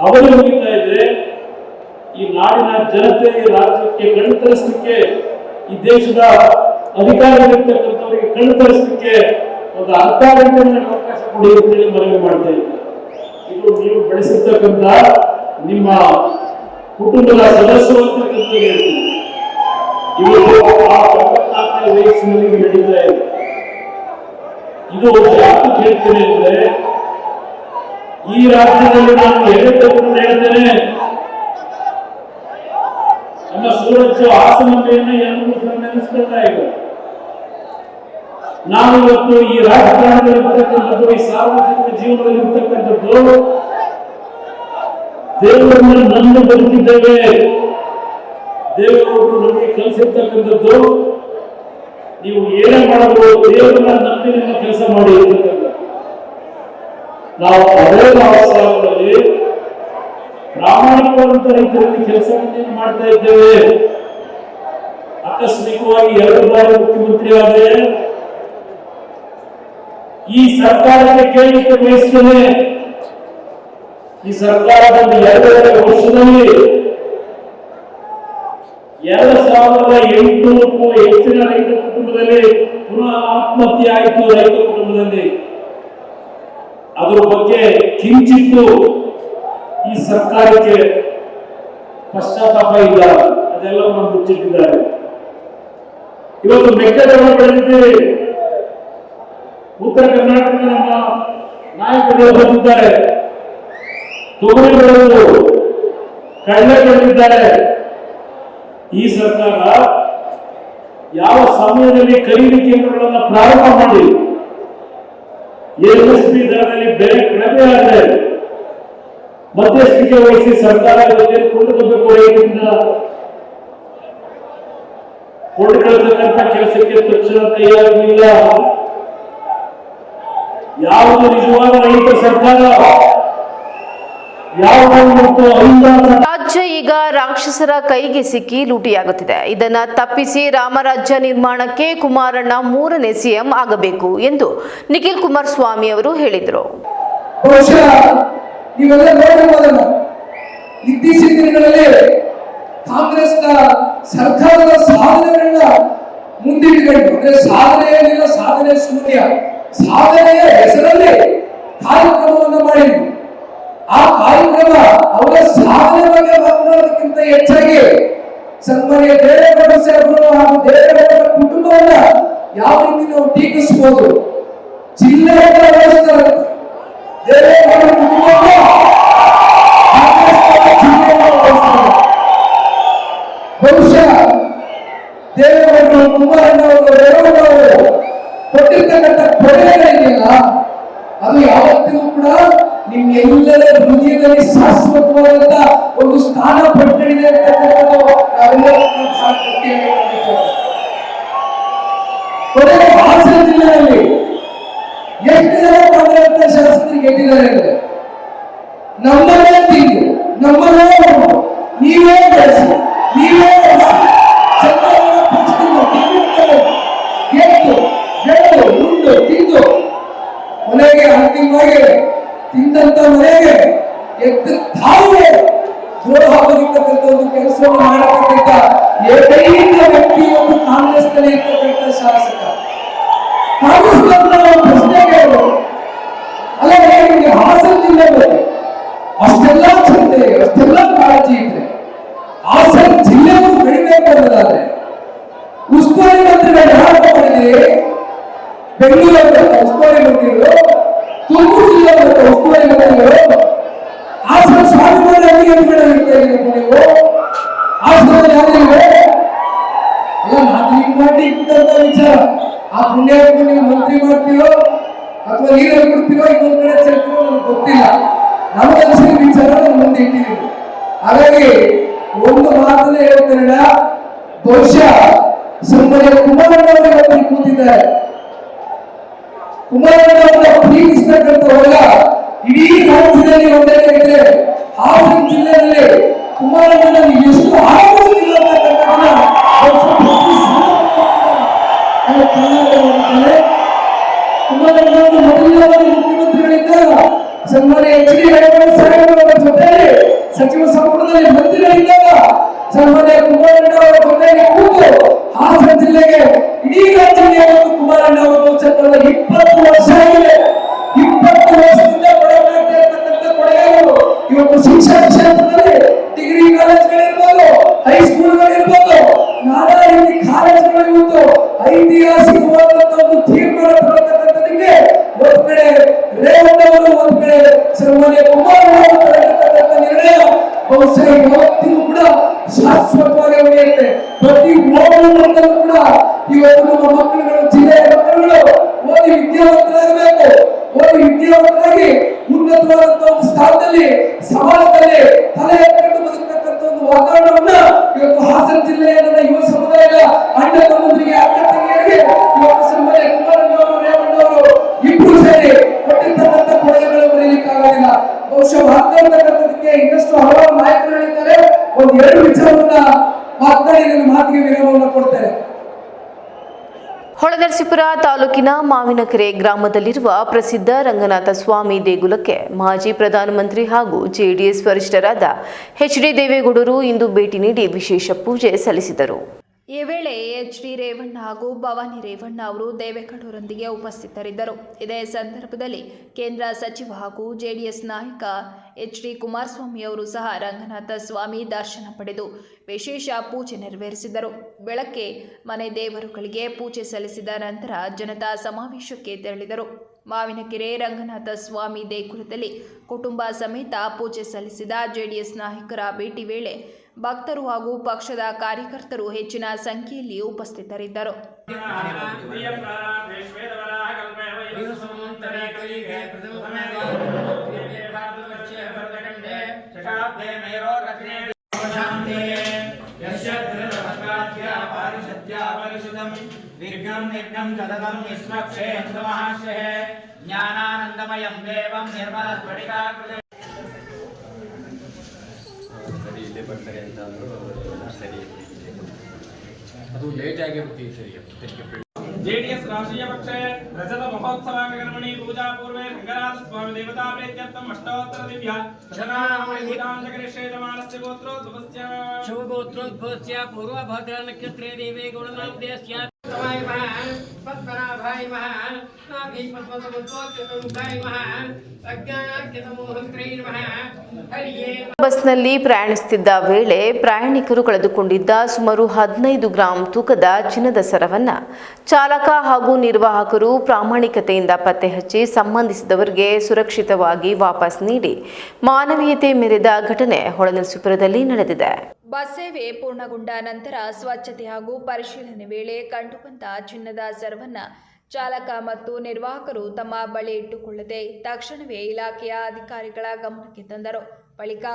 ಅವಧಿ ಮುಗಿತಾ ಇದೆ. ಈ ನಾಡಿನ ಜನತೆ ರಾಜ್ಯಕ್ಕೆ ಕಣ್ಣು ತರಿಸಲಿಕ್ಕೆ, ಈ ದೇಶದ ಅಧಿಕಾರಿಗಳಿರ್ತಕ್ಕಂಥವರಿಗೆ ಕಣ್ಣು ತರಿಸಲಿಕ್ಕೆ ಒಂದು ಅರ್ಧ ಗಂಟೆ ಅವಕಾಶ ಕೊಡಿ ಅಂತೇಳಿ ಮನವಿ ಮಾಡ್ತಾ ಇದ್ದಾರೆ. ಇದು ನೀವು ಬೆಳೆಸಿರ್ತಕ್ಕಂಥ ನಿಮ್ಮ ಕುಟುಂಬದ ಸದಸ್ಯರು ಅಂತಕ್ಕಂಥ ಹೇಳ್ತೀವಿ. ಇವತ್ತು 94ನೇ ವಯಸ್ಸಿನಲ್ಲಿ ನಡೀತಾ ಇದೆ. ಇದು ಯಾಕೆ ಹೇಳ್ತೇನೆ ಅಂದ್ರೆ, ಈ ರಾಜ್ಯದಲ್ಲಿ ನಾನು ಎಡೆತವನ್ನು ಹೇಳ್ತೇನೆ. ನಮ್ಮ ಸೂರಜ್ ಹಾಸನಂಬೆಯನ್ನು ನೆನೆಸ್ಕೊಳ್ತಾ ಇದೆ. ನಾವು ಇವತ್ತು ಈ ರಾಜಕಾರಣದಲ್ಲಿ ಇರ್ತಕ್ಕಂಥದ್ದು, ಈ ಸಾರ್ವಜನಿಕ ಜೀವನದಲ್ಲಿ ಇರ್ತಕ್ಕಂಥದ್ದು, ದೇವರನ್ನ ನಂಬಿ ಬದುಕಿದ್ದೇವೆ. ದೇವರವರು ನಮಗೆ ಕಲಿಸಿರ್ತಕ್ಕಂಥದ್ದು, ನೀವು ಏನೇ ಮಾಡಬಹುದು ದೇವರನ್ನ ನಂಬಿ ನಿಮ್ಮ ಕೆಲಸ ಮಾಡಿ ಇರ್ತಕ್ಕಂಥ. ನಾವು ಅದೇ ಅವಸರಗಳಲ್ಲಿ ಪ್ರಾಮಾಣಿಕವಾದಂತ ರೈತರಲ್ಲಿ ಕೆಲಸವನ್ನೇ ಮಾಡ್ತಾ ಇದ್ದೇವೆ. ಆಕಸ್ಮಿಕವಾಗಿ 2 ಬಾರಿ ಮುಖ್ಯಮಂತ್ರಿ ಆದರೆ ಈ ಸರ್ಕಾರಕ್ಕೆ ಕೇಳಲಿಕ್ಕೆ ಬಯಸ್ತೇನೆ. ಈ ಸರ್ಕಾರದ 2.5 ವರ್ಷದಲ್ಲಿ 2800ಕ್ಕೂ ಹೆಚ್ಚಿನ ರೈತ ಕುಟುಂಬದಲ್ಲಿ ಪುನಃ ಆತ್ಮಹತ್ಯೆ ಆಯಿತು. ರೈತ ಕುಟುಂಬದಲ್ಲಿ ಅದರ ಬಗ್ಗೆ ಕಿಂಚಿತ್ತು ಈ ಸರ್ಕಾರಕ್ಕೆ ಪಶ್ಚಾತ್ತಾಪ ಇಲ್ಲ. ಅದೆಲ್ಲವನ್ನು ಮುಚ್ಚಿಟ್ಟಿದ್ದಾರೆ. ಇವತ್ತು ಮೆಕ್ಕೆಜೋಳ ಬೆಳೆದಿದ್ದೀವಿ. ಉತ್ತರ ಕರ್ನಾಟಕದ ನಮ್ಮ ನಾಯಕರು ಬಂದಿದ್ದಾರೆ, ತೊಗರಿ ಬೆಳೆದು ಕಡಲೆ ಬೆಳೆದಿದ್ದಾರೆ. ಈ ಸರ್ಕಾರ ಯಾವ ಸಮಯದಲ್ಲಿ ಖರೀದಿ ಕೇಂದ್ರಗಳನ್ನು ಪ್ರಾರಂಭ ಮಾಡಿ MSP ದರದಲ್ಲಿ ಬೆಲೆ ಕಡಿಮೆ ಆದರೆ ಮಧ್ಯಸ್ಥಿಕೆ ವಹಿಸಿ ಸರ್ಕಾರ ಕೊಂಡುಕೊಳ್ಬೇಕು, ರೈತರಿಂದ ಕೊಂಡುಕೊಳ್ಳತಕ್ಕಂಥ ಕೆಲಸಕ್ಕೆ ತಕ್ಷಣ ಕೈಯಾಗಲಿಲ್ಲ. ಯಾವುದು ನಿಜವಾದ ರೈತ ಸರ್ಕಾರ, ರಾಜ್ಯ ಈಗ ರಾಕ್ಷಸರ ಕೈಗೆ ಸಿಕ್ಕಿ ಲೂಟಿಯಾಗುತ್ತಿದೆ. ಇದನ್ನ ತಪ್ಪಿಸಿ ರಾಮರಾಜ್ಯ ನಿರ್ಮಾಣಕ್ಕೆ ಕುಮಾರಣ್ಣ 3ನೇ ಸಿಎಂ ಆಗಬೇಕು ಎಂದು ನಿಖಿಲ್ ಕುಮಾರಸ್ವಾಮಿ ಅವರು ಹೇಳಿದರು. ಬಹುಶಃ ನೀವೆಲ್ಲ ನೋಡಿರಬಹುದಲ್ಲ, ಇತ್ತೀಚಿನ ದಿನಗಳಲ್ಲಿ ಕಾಂಗ್ರೆಸ್ನ ಸರ್ಕಾರದ ಸಾಧನೆಗಳನ್ನ ಮುಂದಿಟ್ಟುಕೊಂಡು, ಅಂದ್ರೆ ಸಾಧನೆ ಏನಿಲ್ಲ, ಸಾಧನೆ ಶೂನ್ಯ, ಸಾಧನೆಯ ಹೆಸರಲ್ಲಿ ಕಾರ್ಯಕ್ರಮವನ್ನು ಮಾಡಿದ್ರು. ಆ ಕಾರ್ಯಕ್ರಮ ಅವರ ಸಾಧನೆ ಬಗ್ಗೆ ಮಾತನಾಡೋದಕ್ಕಿಂತ ಹೆಚ್ಚಾಗಿ ಸನ್ಮಾನ್ಯ ದೇವೇಗೌಡ ಸಾಹೇಬರು ಹಾಗೂ ದೇವೇಗೌಡರ ಕುಟುಂಬವನ್ನ ಯಾವ ರೀತಿ ನಾವು ಟೀಕಿಸಬಹುದು, ಜಿಲ್ಲೆಯನ್ನ ವಹಿಸ್ತಾರೆ. ದೇವೇಗೌಡರ ಕುಟುಂಬವನ್ನ ಬಹುಶಃ ದೇವೇಗೌಡರು, ಕುಮಾರಣ್ಣ ಅವರು, ರೇವಣ್ಣ ಅವರು ಕೊಟ್ಟಿರ್ತಕ್ಕಂಥ ಕೊಡುಗೆಗಳಿದೆಯಲ್ಲ, ಅದು ಯಾವತ್ತಿಗೂ ಕೂಡ ನಿಮ್ಮೆಲ್ಲರ ಹೃದಯದಲ್ಲಿ ಶಾಶ್ವತವಾದಂತ ಒಂದು ಸ್ಥಾನ ಪಡ್ಕೊಂಡಿದೆ ಅಂತಕ್ಕಂಥದ್ದು ನಾವೆಲ್ಲರೂ ಕೊನೆಗೆ ಹಾಸನ ಜಿಲ್ಲೆಯಲ್ಲಿ ಎಷ್ಟು ಜನ ಮಾಡಿದಂತ ಶಾಸಕರಿಗೆ ಗೆದ್ದಿದ್ದಾರೆ ಅಂದ್ರೆ ನಮ್ಮನ್ನೇ ತಿಂದು ನಮ್ಮನ್ನೇ ನೀವೇ ಬೆಳೆಸಿ ನೀವೇ ಗೆದ್ದು ಬೆಳೆದು ಉಂಡು ತಿಂದು ಮನೆಗೆ ಅಂತಿಮವಾಗಿ ತಿಂದಂತ ಮನೆಗೆ ಎದ್ದು ತಾವೇ ದ್ರೋಹ ಬದುಕತಕ್ಕಂಥ ಒಂದು ಕೆಲಸವನ್ನು ಮಾಡತಕ್ಕಂಥ ಏಕೈಕ ವ್ಯಕ್ತಿ ಒಂದು ಕಾಂಗ್ರೆಸ್ನಲ್ಲಿ ಇರ್ತಕ್ಕಂಥ ಶಾಸಕ. ಕಾಂಗ್ರೆಸ್ ಪ್ರಶ್ನೆ ಕೇಳೋದು ಅಲ್ಲ, ನಿಮಗೆ ಹಾಸನ ಜಿಲ್ಲೆ ಬಗ್ಗೆ ಅಷ್ಟೆಲ್ಲ ಚಿಂತೆ, ಅಷ್ಟೆಲ್ಲ ಕಾಳಜಿ ಇದ್ರೆ ಹಾಸನ ಜಿಲ್ಲೆಗೂ ಬೆಳಿಬೇಕು ಅನ್ನೋದಾದ್ರೆ ಉಸ್ತುವಾರಿ ಮಂತ್ರಿಗಳು ಯಾರು ಮಾಡಿದ್ರೆ ಬೆಂಗಳೂರು ಉಸ್ತುವಾರಿ ಮಂತ್ರಿಗಳು, ತುಮಕೂರು ಜಿಲ್ಲೆ ಉಸ್ತುವಾರಿ ಮಂತ್ರಿಗಳು, ಹಾಸನ ಸ್ವಾಭಿಮಾನ ನೀವು ಹಾಸನದಲ್ಲಿ ಯಾರಿವೆ ಅಲ್ಲ ನಾಗರಿಕ ಮಾಡಿ ಇಟ್ಟಂತ ವಿಚಾರ. ಆ ಪುಣ್ಯಕ್ಕೆ ನೀವು ಮಂತ್ರಿ ಮಾಡ್ತೀರೋ ಅಥವಾ ನೀರಲ್ಲಿ ಬಿಡ್ತೀರೋ ಇನ್ನೊಂದ್ ಕಡೆ ಚೆಲ್ತೀರೋ ನನಗೆ ಗೊತ್ತಿಲ್ಲ. ನಮಗನ್ಸಿದ ವಿಚಾರ ನಾನು ಮುಂದೆ ಇಟ್ಟಿದ್ದೀನಿ. ಹಾಗಾಗಿ ಒಂದು ಮಾತನ್ನೇ ಹೇಳ್ತಾರಲ್ಲ, ಬಹುಶಃ ಸನ್ಮಾನ್ಯ ಕುಮಾರಣ್ಣ ಅವರು ಕೂತಿದ್ದಾರೆ. ಕುಮಾರಣ್ಣ ಅವರ ಪ್ರೀತಿಸ್ತಕ್ಕಂಥ ವರ್ಗ ಇಡೀ ರಾಜ್ಯದಲ್ಲಿ ಒಂದೇ ಇದ್ರೆ ಹಾಸನ ಜಿಲ್ಲೆಯಲ್ಲಿ ಕುಮಾರಣ್ಣ ಎಷ್ಟು ಆಗೋದಿಲ್ಲ ಕುಮಾರಣ್ಣ ಮೊದಲನೇ ಮುಖ್ಯಮಂತ್ರಿಗಳಿದ್ದಾಗ ಸನ್ಮಾನ್ಯ HD ರೇವಣ್ಣ ಸಾಹೇಬರ ಜೊತೆಯಲ್ಲಿ ಸಚಿವ ಸಂಪುಟದಲ್ಲಿ ಮಂತ್ರಿಗಳಿದ್ದಾಗ ಸನ್ಮಾನ್ಯ ಕುಮಾರಣ್ಣ ಅವರ ಜೊತೆಗೆ ಕೂತು ಹಾಸನ ಜಿಲ್ಲೆಗೆ ಇಡೀ ರಾಜ್ಯದಲ್ಲಿ ಕುಮಾರಣ್ಣ ಅವರು ಚಕ್ರದ 20 ವರ್ಷ ಆಗಿದೆ. 20 ವರ್ಷದಿಂದ ಕೊಡಬೇಕಾಗ್ತಾ ಇರ್ತಕ್ಕಂಥ ಕೊಡುಗೆಗಳು ಇವತ್ತು ಶಿಕ್ಷಣ ಕ್ಷೇತ್ರದಲ್ಲಿ ಡಿಗ್ರಿ ಕಾಲೇಜ್ಗಳಿರ್ಬೋದು, ಹೈಸ್ಕೂಲ್ಗಳಿರ್ಬೋದು, ನಾನಾ ರೀತಿ ಕಾಲೇಜುಗಳು ಇವತ್ತು ಐತಿಹಾಸಿಕವಾದಂತ ಒಂದು ತೀರ್ಮಾನ ತಗೊಳ್ತಕ್ಕಂಥದಕ್ಕೆ ಒಂದ್ ಕಡೆ ರೇವಣ್ಣ ಅವರು, ಒಂದ್ ಕಡೆ ಸನ್ಮಾನ್ಯ ಕುಮಾರಣ್ಣ ಅವರು ತಗೊಳ್ತಕ್ಕಂಥ ನಿರ್ಣಯ ಬಹುಶಃ ಯಾವತ್ತಿಗೂ ಕೂಡ ಶಾಶ್ವತವಾಗಿ ಉಳಿಯುತ್ತೆ. ಪ್ರತಿ ಮಕ್ಕಳು ಕೂಡ ಇವತ್ತು ನಮ್ಮ ಮಕ್ಕಳುಗಳು, ಜಿಲ್ಲೆಯ ಮಕ್ಕಳುಗಳು ಓದಿ ವಿದ್ಯಾವಂತರಾಗಬೇಕು. ಓದಿ ವಿದ್ಯಾವಂತರಾಗಿ ಉನ್ನತವಾದಂತ ಒಂದು ಸ್ಥಾನದಲ್ಲಿ ಸಮಾಜದಲ್ಲಿ ತಲೆ ಎತ್ತಿಕೊಂಡು ಬದುಕತಕ್ಕಂಥ ಒಂದು ವಾತಾವರಣವನ್ನ ಇವತ್ತು ಹಾಸನ ಜಿಲ್ಲೆಯ ನನ್ನ ಯುವ ಸಮುದಾಯದ ಅಣ್ಣ ತಮ್ಮಂದಿರಿಗೆ, ಅಕ್ಕ ತಂಗಿಯರಿಗೆ ಇವತ್ತು ಸನ್ಮಾನ್ಯ ಕುಮಾರಣ್ಣ ಅವರು, ರೇವಣ್ಣ ಅವರು ಇಬ್ಬರು ಸೇರಿ ಕೊಟ್ಟಿರ್ತಕ್ಕಂಥ ಕೊಡುಗೆಗಳು ಬರೀಲಿಕ್ಕಾಗೋದಿಲ್ಲ. ಬಹುಶಃ ಮಾತನಾಡತಕ್ಕಂಥದಕ್ಕೆ ಇನ್ನಷ್ಟು ಹಲವಾರು ನಾಯಕರುಗಳಿದ್ದಾರೆ. ಒಂದು 2 ವಿಚಾರವನ್ನ ಮಾತನಾಡಿ ನನ್ನ ಮಾತಿಗೆ ವಿರಾಮವನ್ನು ಕೊಡ್ತೇನೆ. ಹೊಳೆನರಸೀಪುರ ತಾಲೂಕಿನ ಮಾವಿನಕೆರೆ ಗ್ರಾಮದಲ್ಲಿರುವ ಪ್ರಸಿದ್ಧ ರಂಗನಾಥ ಸ್ವಾಮಿ ದೇಗುಲಕ್ಕೆ ಮಾಜಿ ಪ್ರಧಾನಮಂತ್ರಿ ಹಾಗೂ ಜೆಡಿಎಸ್ ವರಿಷ್ಠರಾದ HD ದೇವೇಗೌಡರು ಇಂದು ಭೇಟಿ ನೀಡಿ ವಿಶೇಷ ಪೂಜೆ ಸಲ್ಲಿಸಿದರು. ಈ ವೇಳೆ HD ರೇವಣ್ಣ ಹಾಗೂ ಭವಾನಿ ರೇವಣ್ಣ ಅವರು ದೇವೇಗೌಡರೊಂದಿಗೆ ಉಪಸ್ಥಿತರಿದ್ದರು. ಇದೇ ಸಂದರ್ಭದಲ್ಲಿ ಕೇಂದ್ರ ಸಚಿವ ಹಾಗೂ JDS ನಾಯಕ HD ಕುಮಾರಸ್ವಾಮಿ ಅವರು ಸಹ ರಂಗನಾಥ ಸ್ವಾಮಿ ದರ್ಶನ ಪಡೆದು ವಿಶೇಷ ಪೂಜೆ ನೆರವೇರಿಸಿದರು. ಬೆಳಗ್ಗೆ ಮನೆ ದೇವರುಗಳಿಗೆ ಪೂಜೆ ಸಲ್ಲಿಸಿದ ನಂತರ ಜನತಾ ಸಮಾವೇಶಕ್ಕೆ ತೆರಳಿದರು. ಮಾವಿನಕೆರೆ ರಂಗನಾಥ ಸ್ವಾಮಿ ದೇಗುಲದಲ್ಲಿ ಕುಟುಂಬ ಸಮೇತ ಪೂಜೆ ಸಲ್ಲಿಸಿದ JDS ನಾಯಕರ ಭೇಟಿ ವೇಳೆ ಭಕ್ತರು ಹಾಗೂ ಪಕ್ಷದ ಕಾರ್ಯಕರ್ತರು ಹೆಚ್ಚಿನ ಸಂಖ್ಯೆಯಲ್ಲಿ ಉಪಸ್ಥಿತರಿದ್ದರು. ಜ್ಞಾನಾನಂದಮಯಂ ದೇವಂ ನಿರ್ಮಲ ಸ್ಫಟಿಕಾಕೃತಿ ಸರಿ ಇಲ್ಲೇ ಬರ್ತಾರೆ ಅಂತ ಅಂದರು. ಸರಿ ಅದು ಲೇಟ್ ಆಗಿರುತ್ತೆ. ಸರಿ JDS ರಾಷ್ಟ್ರೀಯ ಪಕ್ಷೆ ರಜತ ಮಹೋತ್ಸವಾಂಗಣಮಣಿ ಪೂಜಾ ಪೂರ್ವೆ ರಂಗನಾಥ ಸ್ವಾಮಿ ದೇವತಾ ಪ್ರೀತ್ಯರ್ಥಂ ಅಷ್ಟೋತ್ತರ ದಿವ್ಯ ಶರಣಾಮಣಿಶ್ರೇಯಮಾನಸ್ಯ ಗೋತ್ರೋದ್ಭವಸ್ಯ ಶಿವಗೋತ್ರೋದ್ಭವಸ್ಯ ಪೂರ್ವಭದ್ರಾ ನಕ್ಷತ್ರೇ ದೇವೇ ಗೌಡನಾಮದೇಸ್ಯ ಪದ್ಮನಾಭಾಯ ಮಹಾ ನಾಭಿ ಪದ್ಮಸಮುದ್ರೋಚ್ಯುತಮುಖಾಯ ಮಹಾ ಅಜ್ಞಾನಾಖ್ಯತಮೋಹಂತ್ರೈ ನಮಃ ಹರಿಯೇ. ಬಸ್ನಲ್ಲಿ ಪ್ರಯಾಣಿಸುತ್ತಿದ್ದ ವೇಳೆ ಪ್ರಯಾಣಿಕರು ಕಳೆದುಕೊಂಡಿದ್ದ ಸುಮಾರು 15 ಗ್ರಾಂ ತೂಕದ ಚಿನ್ನದ ಸರವನ್ನು ಚಾಲಕ ಹಾಗೂ ನಿರ್ವಾಹಕರು ಪ್ರಾಮಾಣಿಕತೆಯಿಂದ ಪತ್ತೆ ಹಚ್ಚಿ ಸಂಬಂಧಿಸಿದವರಿಗೆ ಸುರಕ್ಷಿತವಾಗಿ ವಾಪಸ್ ನೀಡಿ ಮಾನವೀಯತೆ ಮೆರೆದ ಘಟನೆ ಹೊಳೆನರಸೀಪುರದಲ್ಲಿ ನಡೆದಿದೆ. ಬಸ್ ಸೇವೆ ಪೂರ್ಣಗೊಂಡ ನಂತರ ಸ್ವಚ್ಛತೆ ಹಾಗೂ ಪರಿಶೀಲನೆ ವೇಳೆ ಕಂಡುಬಂದ ಚಿನ್ನದ ಸರವನ್ನು ಚಾಲಕ ಮತ್ತು ನಿರ್ವಾಹಕರು ತಮ್ಮ ಬಳಿ ಇಟ್ಟುಕೊಳ್ಳದೆ ತಕ್ಷಣವೇ ಇಲಾಖೆಯ ಅಧಿಕಾರಿಗಳ ಗಮನಕ್ಕೆ ತಂದರು. ಬಳಿಕ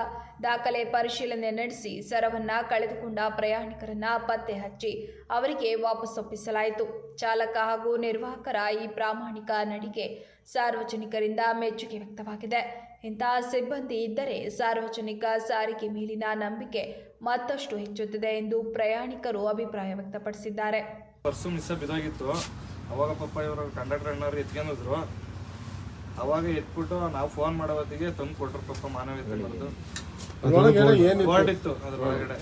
ದಾಖಲೆ ಪರಿಶೀಲನೆ ನಡೆಸಿ ಸರವನ್ನು ಕಳೆದುಕೊಂಡ ಪ್ರಯಾಣಿಕರನ್ನ ಪತ್ತೆ ಹಚ್ಚಿ ಅವರಿಗೆ ವಾಪಸ್ ಒಪ್ಪಿಸಲಾಯಿತು. ಚಾಲಕ ಹಾಗೂ ನಿರ್ವಾಹಕರ ಈ ಪ್ರಾಮಾಣಿಕ ನಡಿಗೆ ಸಾರ್ವಜನಿಕರಿಂದ ಮೆಚ್ಚುಗೆ ವ್ಯಕ್ತವಾಗಿದೆ. ಇಂತಹ ಸಿಬ್ಬಂದಿ ಇದ್ದರೆ ಸಾರ್ವಜನಿಕ ಸಾರಿಗೆ ಮೇಲಿನ ನಂಬಿಕೆ ಮತ್ತಷ್ಟು ಹೆಚ್ಚುತ್ತದೆ ಎಂದು ಪ್ರಯಾಣಿಕರು ಅಭಿಪ್ರಾಯ ವ್ಯಕ್ತಪಡಿಸಿದ್ದಾರೆ. ಪರ್ಸು ಮಿಸ್ ಬಿದ್ದೋಗಿತ್ತು. ಅವಾಗ ಪಾಪ ಇವರು ಕಂಡಕ್ಟರ್ ಅಣ್ಣವ್ರು ಎತ್ಕೊಂಡಿದ್ರು. ಅವಾಗ ಎತ್ಬಿಟ್ಟು ನಾವು ಫೋನ್ ಮಾಡೋ ಹೊತ್ತಿಗೆ ತಂದು ಕೊಟ್ಟರು. ಪಾಪ ಮಾನವೀಯತೆ ಬರೆದು ಹೊರಟಿತ್ತು. ಅದ್ರ ಒಳಗಡೆ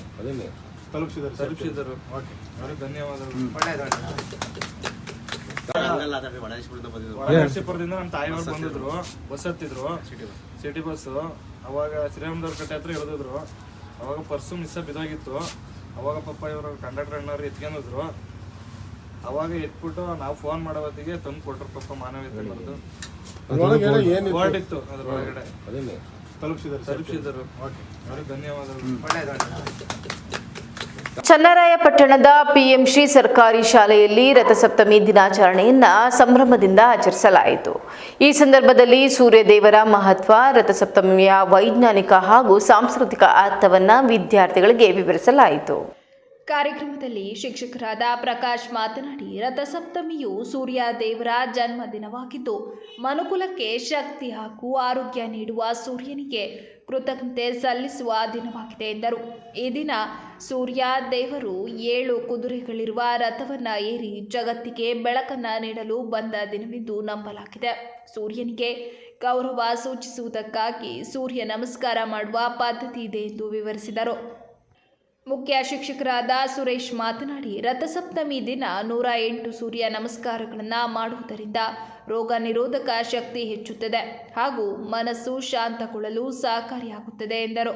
ತಲುಪಿಸಿದರು. ಅವ್ರಿಗೆ ಧನ್ಯವಾದಗಳು. ಹೊಳೆನರಸೀಪುರದಿಂದ ನಮ್ಮ ತಾಯಿಯವ್ರು ಬಂದಿದ್ರು. ಬಸ್ ಹತ್ತಿದ್ರು, ಸಿಟಿ ಬಸ್ಸು. ಅವಾಗ ಶ್ರೀರಾಮದವ್ರ ಕಟ್ಟೆ ಹತ್ರ ಇಳಿದಿದ್ರು. ಅವಾಗ ಪರ್ಸು ಮಿಸ್ ಬಿದ್ದೋಗಿತ್ತು. ಅವಾಗ ಪಾಪ ಇವರು ಕಂಡಕ್ಟರ್ ಅಣ್ಣವ್ರು ಎತ್ಕೊಂಡಿದ್ರು. ಅವಾಗ ಎತ್ಬಿಟ್ಟು ನಾವು ಫೋನ್ ಮಾಡೋ ಹೊತ್ತಿಗೆ ತಂದು ಕೊಟ್ಟರು. ಪಾಪ ಮಾನವೀಯತೆ ಬರೆದು ಹೊರಟಿತ್ತು. ಅದ್ರ ಒಳಗಡೆ ತಲುಪಿಸಿದರು. ಅವ್ರಿಗೆ ಧನ್ಯವಾದಗಳು. ಚನ್ನರಾಯಪಟ್ಟಣದ PMC ಸರ್ಕಾರಿ ಶಾಲೆಯಲ್ಲಿ ರಥಸಪ್ತಮಿ ದಿನಾಚರಣೆಯನ್ನ ಸಂಭ್ರಮದಿಂದ ಆಚರಿಸಲಾಯಿತು. ಈ ಸಂದರ್ಭದಲ್ಲಿ ಸೂರ್ಯದೇವರ ಮಹತ್ವ, ರಥಸಪ್ತಮಿಯ ವೈಜ್ಞಾನಿಕ ಹಾಗೂ ಸಾಂಸ್ಕೃತಿಕ ಅರ್ಥವನ್ನು ವಿದ್ಯಾರ್ಥಿಗಳಿಗೆ ವಿವರಿಸಲಾಯಿತು. ಕಾರ್ಯಕ್ರಮದಲ್ಲಿ ಶಿಕ್ಷಕರಾದ ಪ್ರಕಾಶ್ ಮಾತನಾಡಿ, ರಥಸಪ್ತಮಿಯು ಸೂರ್ಯ ದೇವರ ಜನ್ಮ ದಿನವಾಗಿದ್ದು ಮನುಕುಲಕ್ಕೆ ಶಕ್ತಿ ಹಾಗೂ ಆರೋಗ್ಯ ನೀಡುವ ಸೂರ್ಯನಿಗೆ ಕೃತಜ್ಞತೆ ಸಲ್ಲಿಸುವ ದಿನವಾಗಿದೆ ಎಂದರು. ಈ ದಿನ ಸೂರ್ಯ ದೇವರು 7 ಕುದುರೆಗಳಿರುವ ರಥವನ್ನು ಏರಿ ಜಗತ್ತಿಗೆ ಬೆಳಕನ್ನು ನೀಡಲು ಬಂದ ದಿನವೆಂದು ನಂಬಲಾಗಿದೆ. ಸೂರ್ಯನಿಗೆ ಗೌರವ ಸೂಚಿಸುವುದಕ್ಕಾಗಿ ಸೂರ್ಯ ನಮಸ್ಕಾರ ಮಾಡುವ ಪದ್ಧತಿ ಇದೆ ಎಂದು ವಿವರಿಸಿದರು. ಮುಖ್ಯ ಶಿಕ್ಷಕರಾದ ಸುರೇಶ್ ಮಾತನಾಡಿ, ರಥಸಪ್ತಮಿ ದಿನ 108 ಸೂರ್ಯ ನಮಸ್ಕಾರಗಳನ್ನು ಮಾಡುವುದರಿಂದ ರೋಗ ನಿರೋಧಕ ಶಕ್ತಿ ಹೆಚ್ಚುತ್ತದೆ ಹಾಗೂ ಮನಸ್ಸು ಶಾಂತಗೊಳ್ಳಲು ಸಹಕಾರಿಯಾಗುತ್ತದೆ ಎಂದರು.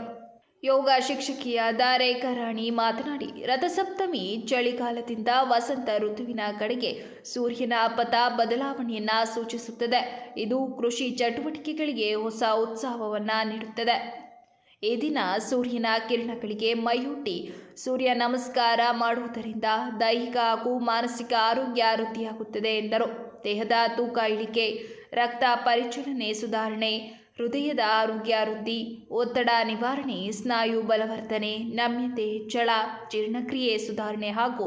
ಯೋಗ ಶಿಕ್ಷಕಿಯಾದ ರೇಖಾರಾಣಿ ಮಾತನಾಡಿ, ರಥಸಪ್ತಮಿ ಚಳಿಗಾಲದಿಂದ ವಸಂತ ಋತುವಿನ ಕಡೆಗೆ ಸೂರ್ಯನ ಪಥ ಬದಲಾವಣೆಯನ್ನು ಸೂಚಿಸುತ್ತದೆ. ಇದು ಕೃಷಿ ಚಟುವಟಿಕೆಗಳಿಗೆ ಹೊಸ ಉತ್ಸಾಹವನ್ನು ನೀಡುತ್ತದೆ. ಈ ದಿನ ಸೂರ್ಯನ ಕಿರಣಗಳಿಗೆ ಮೈಯೊಡ್ಡಿ ಸೂರ್ಯ ನಮಸ್ಕಾರ ಮಾಡುವುದರಿಂದ ದೈಹಿಕ ಹಾಗೂ ಮಾನಸಿಕ ಆರೋಗ್ಯ ವೃದ್ಧಿಯಾಗುತ್ತದೆ ಎಂದರು. ದೇಹದ ತೂಕ ಇಳಿಕೆ, ರಕ್ತ ಪರಿಚಲನೆ ಸುಧಾರಣೆ, ಹೃದಯದ ಆರೋಗ್ಯ ವೃದ್ಧಿ, ಒತ್ತಡ ನಿವಾರಣೆ, ಸ್ನಾಯು ಬಲವರ್ಧನೆ, ನಮ್ಯತೆ ಹೆಚ್ಚಳ, ಜೀರ್ಣಕ್ರಿಯೆ ಸುಧಾರಣೆ ಹಾಗೂ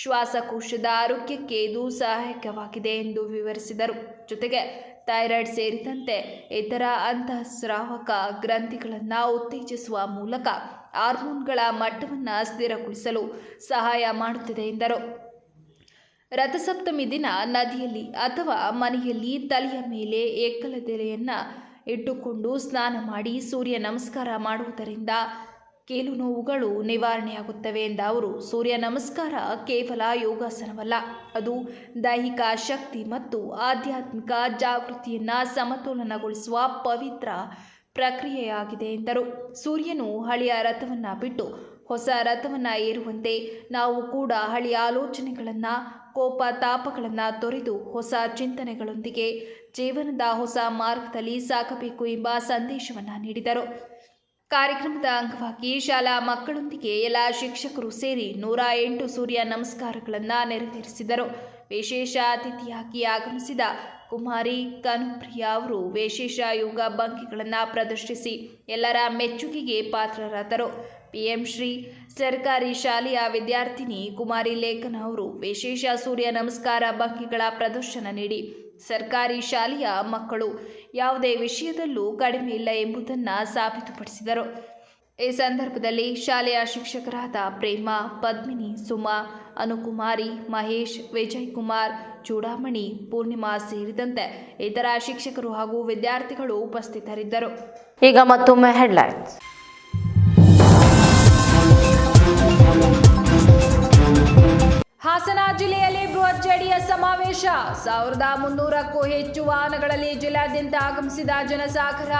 ಶ್ವಾಸಕೋಶದ ಆರೋಗ್ಯಕ್ಕೆ ಇದು ಸಹಾಯಕವಾಗಿದೆ ಎಂದು ವಿವರಿಸಿದರು. ಜೊತೆಗೆ ಥೈರಾಯ್ಡ್ ಸೇರಿದಂತೆ ಇತರ ಅಂತಃಸ್ರಾವಕ ಗ್ರಂಥಿಗಳನ್ನು ಉತ್ತೇಜಿಸುವ ಮೂಲಕ ಹಾರ್ಮೋನ್ಗಳ ಮಟ್ಟವನ್ನು ಸ್ಥಿರಗೊಳಿಸಲು ಸಹಾಯ ಮಾಡುತ್ತದೆ ಎಂದರು. ರಥಸಪ್ತಮಿ ದಿನ ನದಿಯಲ್ಲಿ ಅಥವಾ ಮನೆಯಲ್ಲಿ ತಲೆಯ ಮೇಲೆ ಎಕ್ಕಲದೆಲೆಯನ್ನು ಇಟ್ಟುಕೊಂಡು ಸ್ನಾನ ಮಾಡಿ ಸೂರ್ಯ ನಮಸ್ಕಾರ ಮಾಡುವುದರಿಂದ ಕೀಲು ನೋವುಗಳು ನಿವಾರಣೆಯಾಗುತ್ತವೆ ಎಂದ ಅವರು, ಸೂರ್ಯ ನಮಸ್ಕಾರ ಕೇವಲ ಯೋಗಾಸನವಲ್ಲ, ಅದು ದೈಹಿಕ ಶಕ್ತಿ ಮತ್ತು ಆಧ್ಯಾತ್ಮಿಕ ಜಾಗೃತಿಯನ್ನು ಸಮತೋಲನಗೊಳಿಸುವ ಪವಿತ್ರ ಪ್ರಕ್ರಿಯೆಯಾಗಿದೆ ಎಂದರು. ಸೂರ್ಯನು ಹಳೆಯ ರಥವನ್ನು ಬಿಟ್ಟು ಹೊಸ ರಥವನ್ನು ಏರುವಂತೆ ನಾವು ಕೂಡ ಹಳೆಯ ಆಲೋಚನೆಗಳನ್ನು, ಕೋಪ ತಾಪಗಳನ್ನು ತೊರೆದು ಹೊಸ ಚಿಂತನೆಗಳೊಂದಿಗೆ ಜೀವನದ ಹೊಸ ಮಾರ್ಗದಲ್ಲಿ ಸಾಗಬೇಕು ಎಂಬ ಸಂದೇಶವನ್ನು ನೀಡಿದರು. ಕಾರ್ಯಕ್ರಮದ ಅಂಗವಾಗಿ ಶಾಲಾ ಮಕ್ಕಳೊಂದಿಗೆ ಎಲ್ಲ ಶಿಕ್ಷಕರು ಸೇರಿ 108 ಸೂರ್ಯ ನಮಸ್ಕಾರಗಳನ್ನು ನೆರವೇರಿಸಿದರು. ವಿಶೇಷ ಅತಿಥಿಯಾಗಿ ಆಗಮಿಸಿದ ಕುಮಾರಿ ಕನುಪ್ರಿಯಾ ಅವರು ವಿಶೇಷ ಯೋಗ ಭಂಗಿಗಳನ್ನು ಪ್ರದರ್ಶಿಸಿ ಎಲ್ಲರ ಮೆಚ್ಚುಗೆಗೆ ಪಾತ್ರರಾದರು. PM ಶ್ರೀ ಸರ್ಕಾರಿ ಶಾಲೆಯ ವಿದ್ಯಾರ್ಥಿನಿ ಕುಮಾರಿ ಲೇಖನ ಅವರು ವಿಶೇಷ ಸೂರ್ಯ ನಮಸ್ಕಾರ ಭಂಗಿಗಳ ಪ್ರದರ್ಶನ ನೀಡಿ ಸರ್ಕಾರಿ ಶಾಲೆಯ ಮಕ್ಕಳು ಯಾವುದೇ ವಿಷಯದಲ್ಲೂ ಕಡಿಮೆ ಇಲ್ಲ ಎಂಬುದನ್ನು ಸಾಬೀತುಪಡಿಸಿದರು. ಈ ಸಂದರ್ಭದಲ್ಲಿ ಶಾಲೆಯ ಶಿಕ್ಷಕರಾದ ಪ್ರೇಮ, ಪದ್ಮಿನಿ, ಸುಮಾ, ಅನುಕುಮಾರಿ, ಮಹೇಶ್, ವಿಜಯ್ ಕುಮಾರ್, ಚೂಡಾಮಣಿ, ಪೂರ್ಣಿಮಾ ಸೇರಿದಂತೆ ಇತರ ಶಿಕ್ಷಕರು ಹಾಗೂ ವಿದ್ಯಾರ್ಥಿಗಳು ಉಪಸ್ಥಿತರಿದ್ದರು. ಈಗ ಮತ್ತೊಮ್ಮೆ ಹೆಡ್ಲೈನ್ಸ್. ಹಾಸನ ಜಿಲ್ಲೆಯಲ್ಲಿ ಬೃಹತ್ ಜೆಡಿಎಸ್ ಸಮಾವೇಶ. 1300ಕ್ಕೂ ಹೆಚ್ಚು ವಾಹನಗಳಲ್ಲಿ ಜಿಲ್ಲಾದ್ಯಂತ ಆಗಮಿಸಿದ ಜನಸಾಗರ.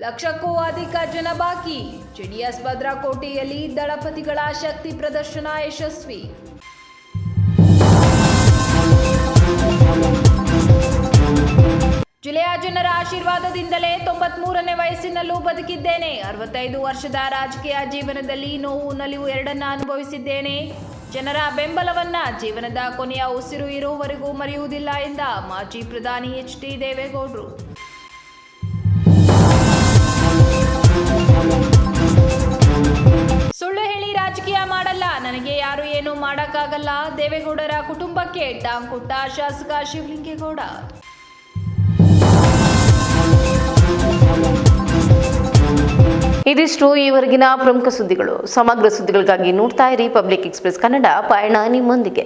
ಲಕ್ಷಕ್ಕೂ ಅಧಿಕ ಜನ ಬಾಕಿ. ಜೆಡಿಎಸ್ ಭದ್ರಕೋಟೆಯಲ್ಲಿ ದಳಪತಿಗಳ ಶಕ್ತಿ ಪ್ರದರ್ಶನ ಯಶಸ್ವಿ. ಜಿಲ್ಲೆಯ ಜನರ ಆಶೀರ್ವಾದದಿಂದಲೇ 93ನೇ ವಯಸ್ಸಿನಲ್ಲೂ ಬದುಕಿದ್ದೇನೆ. 65 ವರ್ಷದ ರಾಜಕೀಯ ಜೀವನದಲ್ಲಿ ನೋವು, ನಲಿವು ಎರಡನ್ನ ಅನುಭವಿಸಿದ್ದೇನೆ. ಜನರ ಬೆಂಬಲವನ್ನ ಜೀವನದ ಕೊನೆಯ ಉಸಿರು ಇರುವವರೆಗೂ ಮರೆಯುವುದಿಲ್ಲ ಎಂದ ಮಾಜಿ ಪ್ರಧಾನಿ HT ದೇವೇಗೌಡರು. ಸುಳ್ಳು ಹೇಳಿ ರಾಜಕೀಯ ಮಾಡಲ್ಲ, ನನಗೆ ಯಾರು ಏನು ಮಾಡಕ್ಕಾಗಲ್ಲ. ದೇವೇಗೌಡರ ಕುಟುಂಬಕ್ಕೆ ಟಾಂಗ್ ಕೊಟ್ಟ ಶಾಸಕ ಶಿವಲಿಂಗೇಗೌಡ. ಇದಿಷ್ಟು ಈವರೆಗಿನ ಪ್ರಮುಖ ಸುದ್ದಿಗಳು. ಸಮಗ್ರ ಸುದ್ದಿಗಳಿಗಾಗಿ ನೋಡ್ತಾ ಇರಿ ಪಬ್ಲಿಕ್ ಎಕ್ಸ್‌ಪ್ರೆಸ್ ಕನ್ನಡ. ಪಯಣ ನಿಮ್ಮೊಂದಿಗೆ.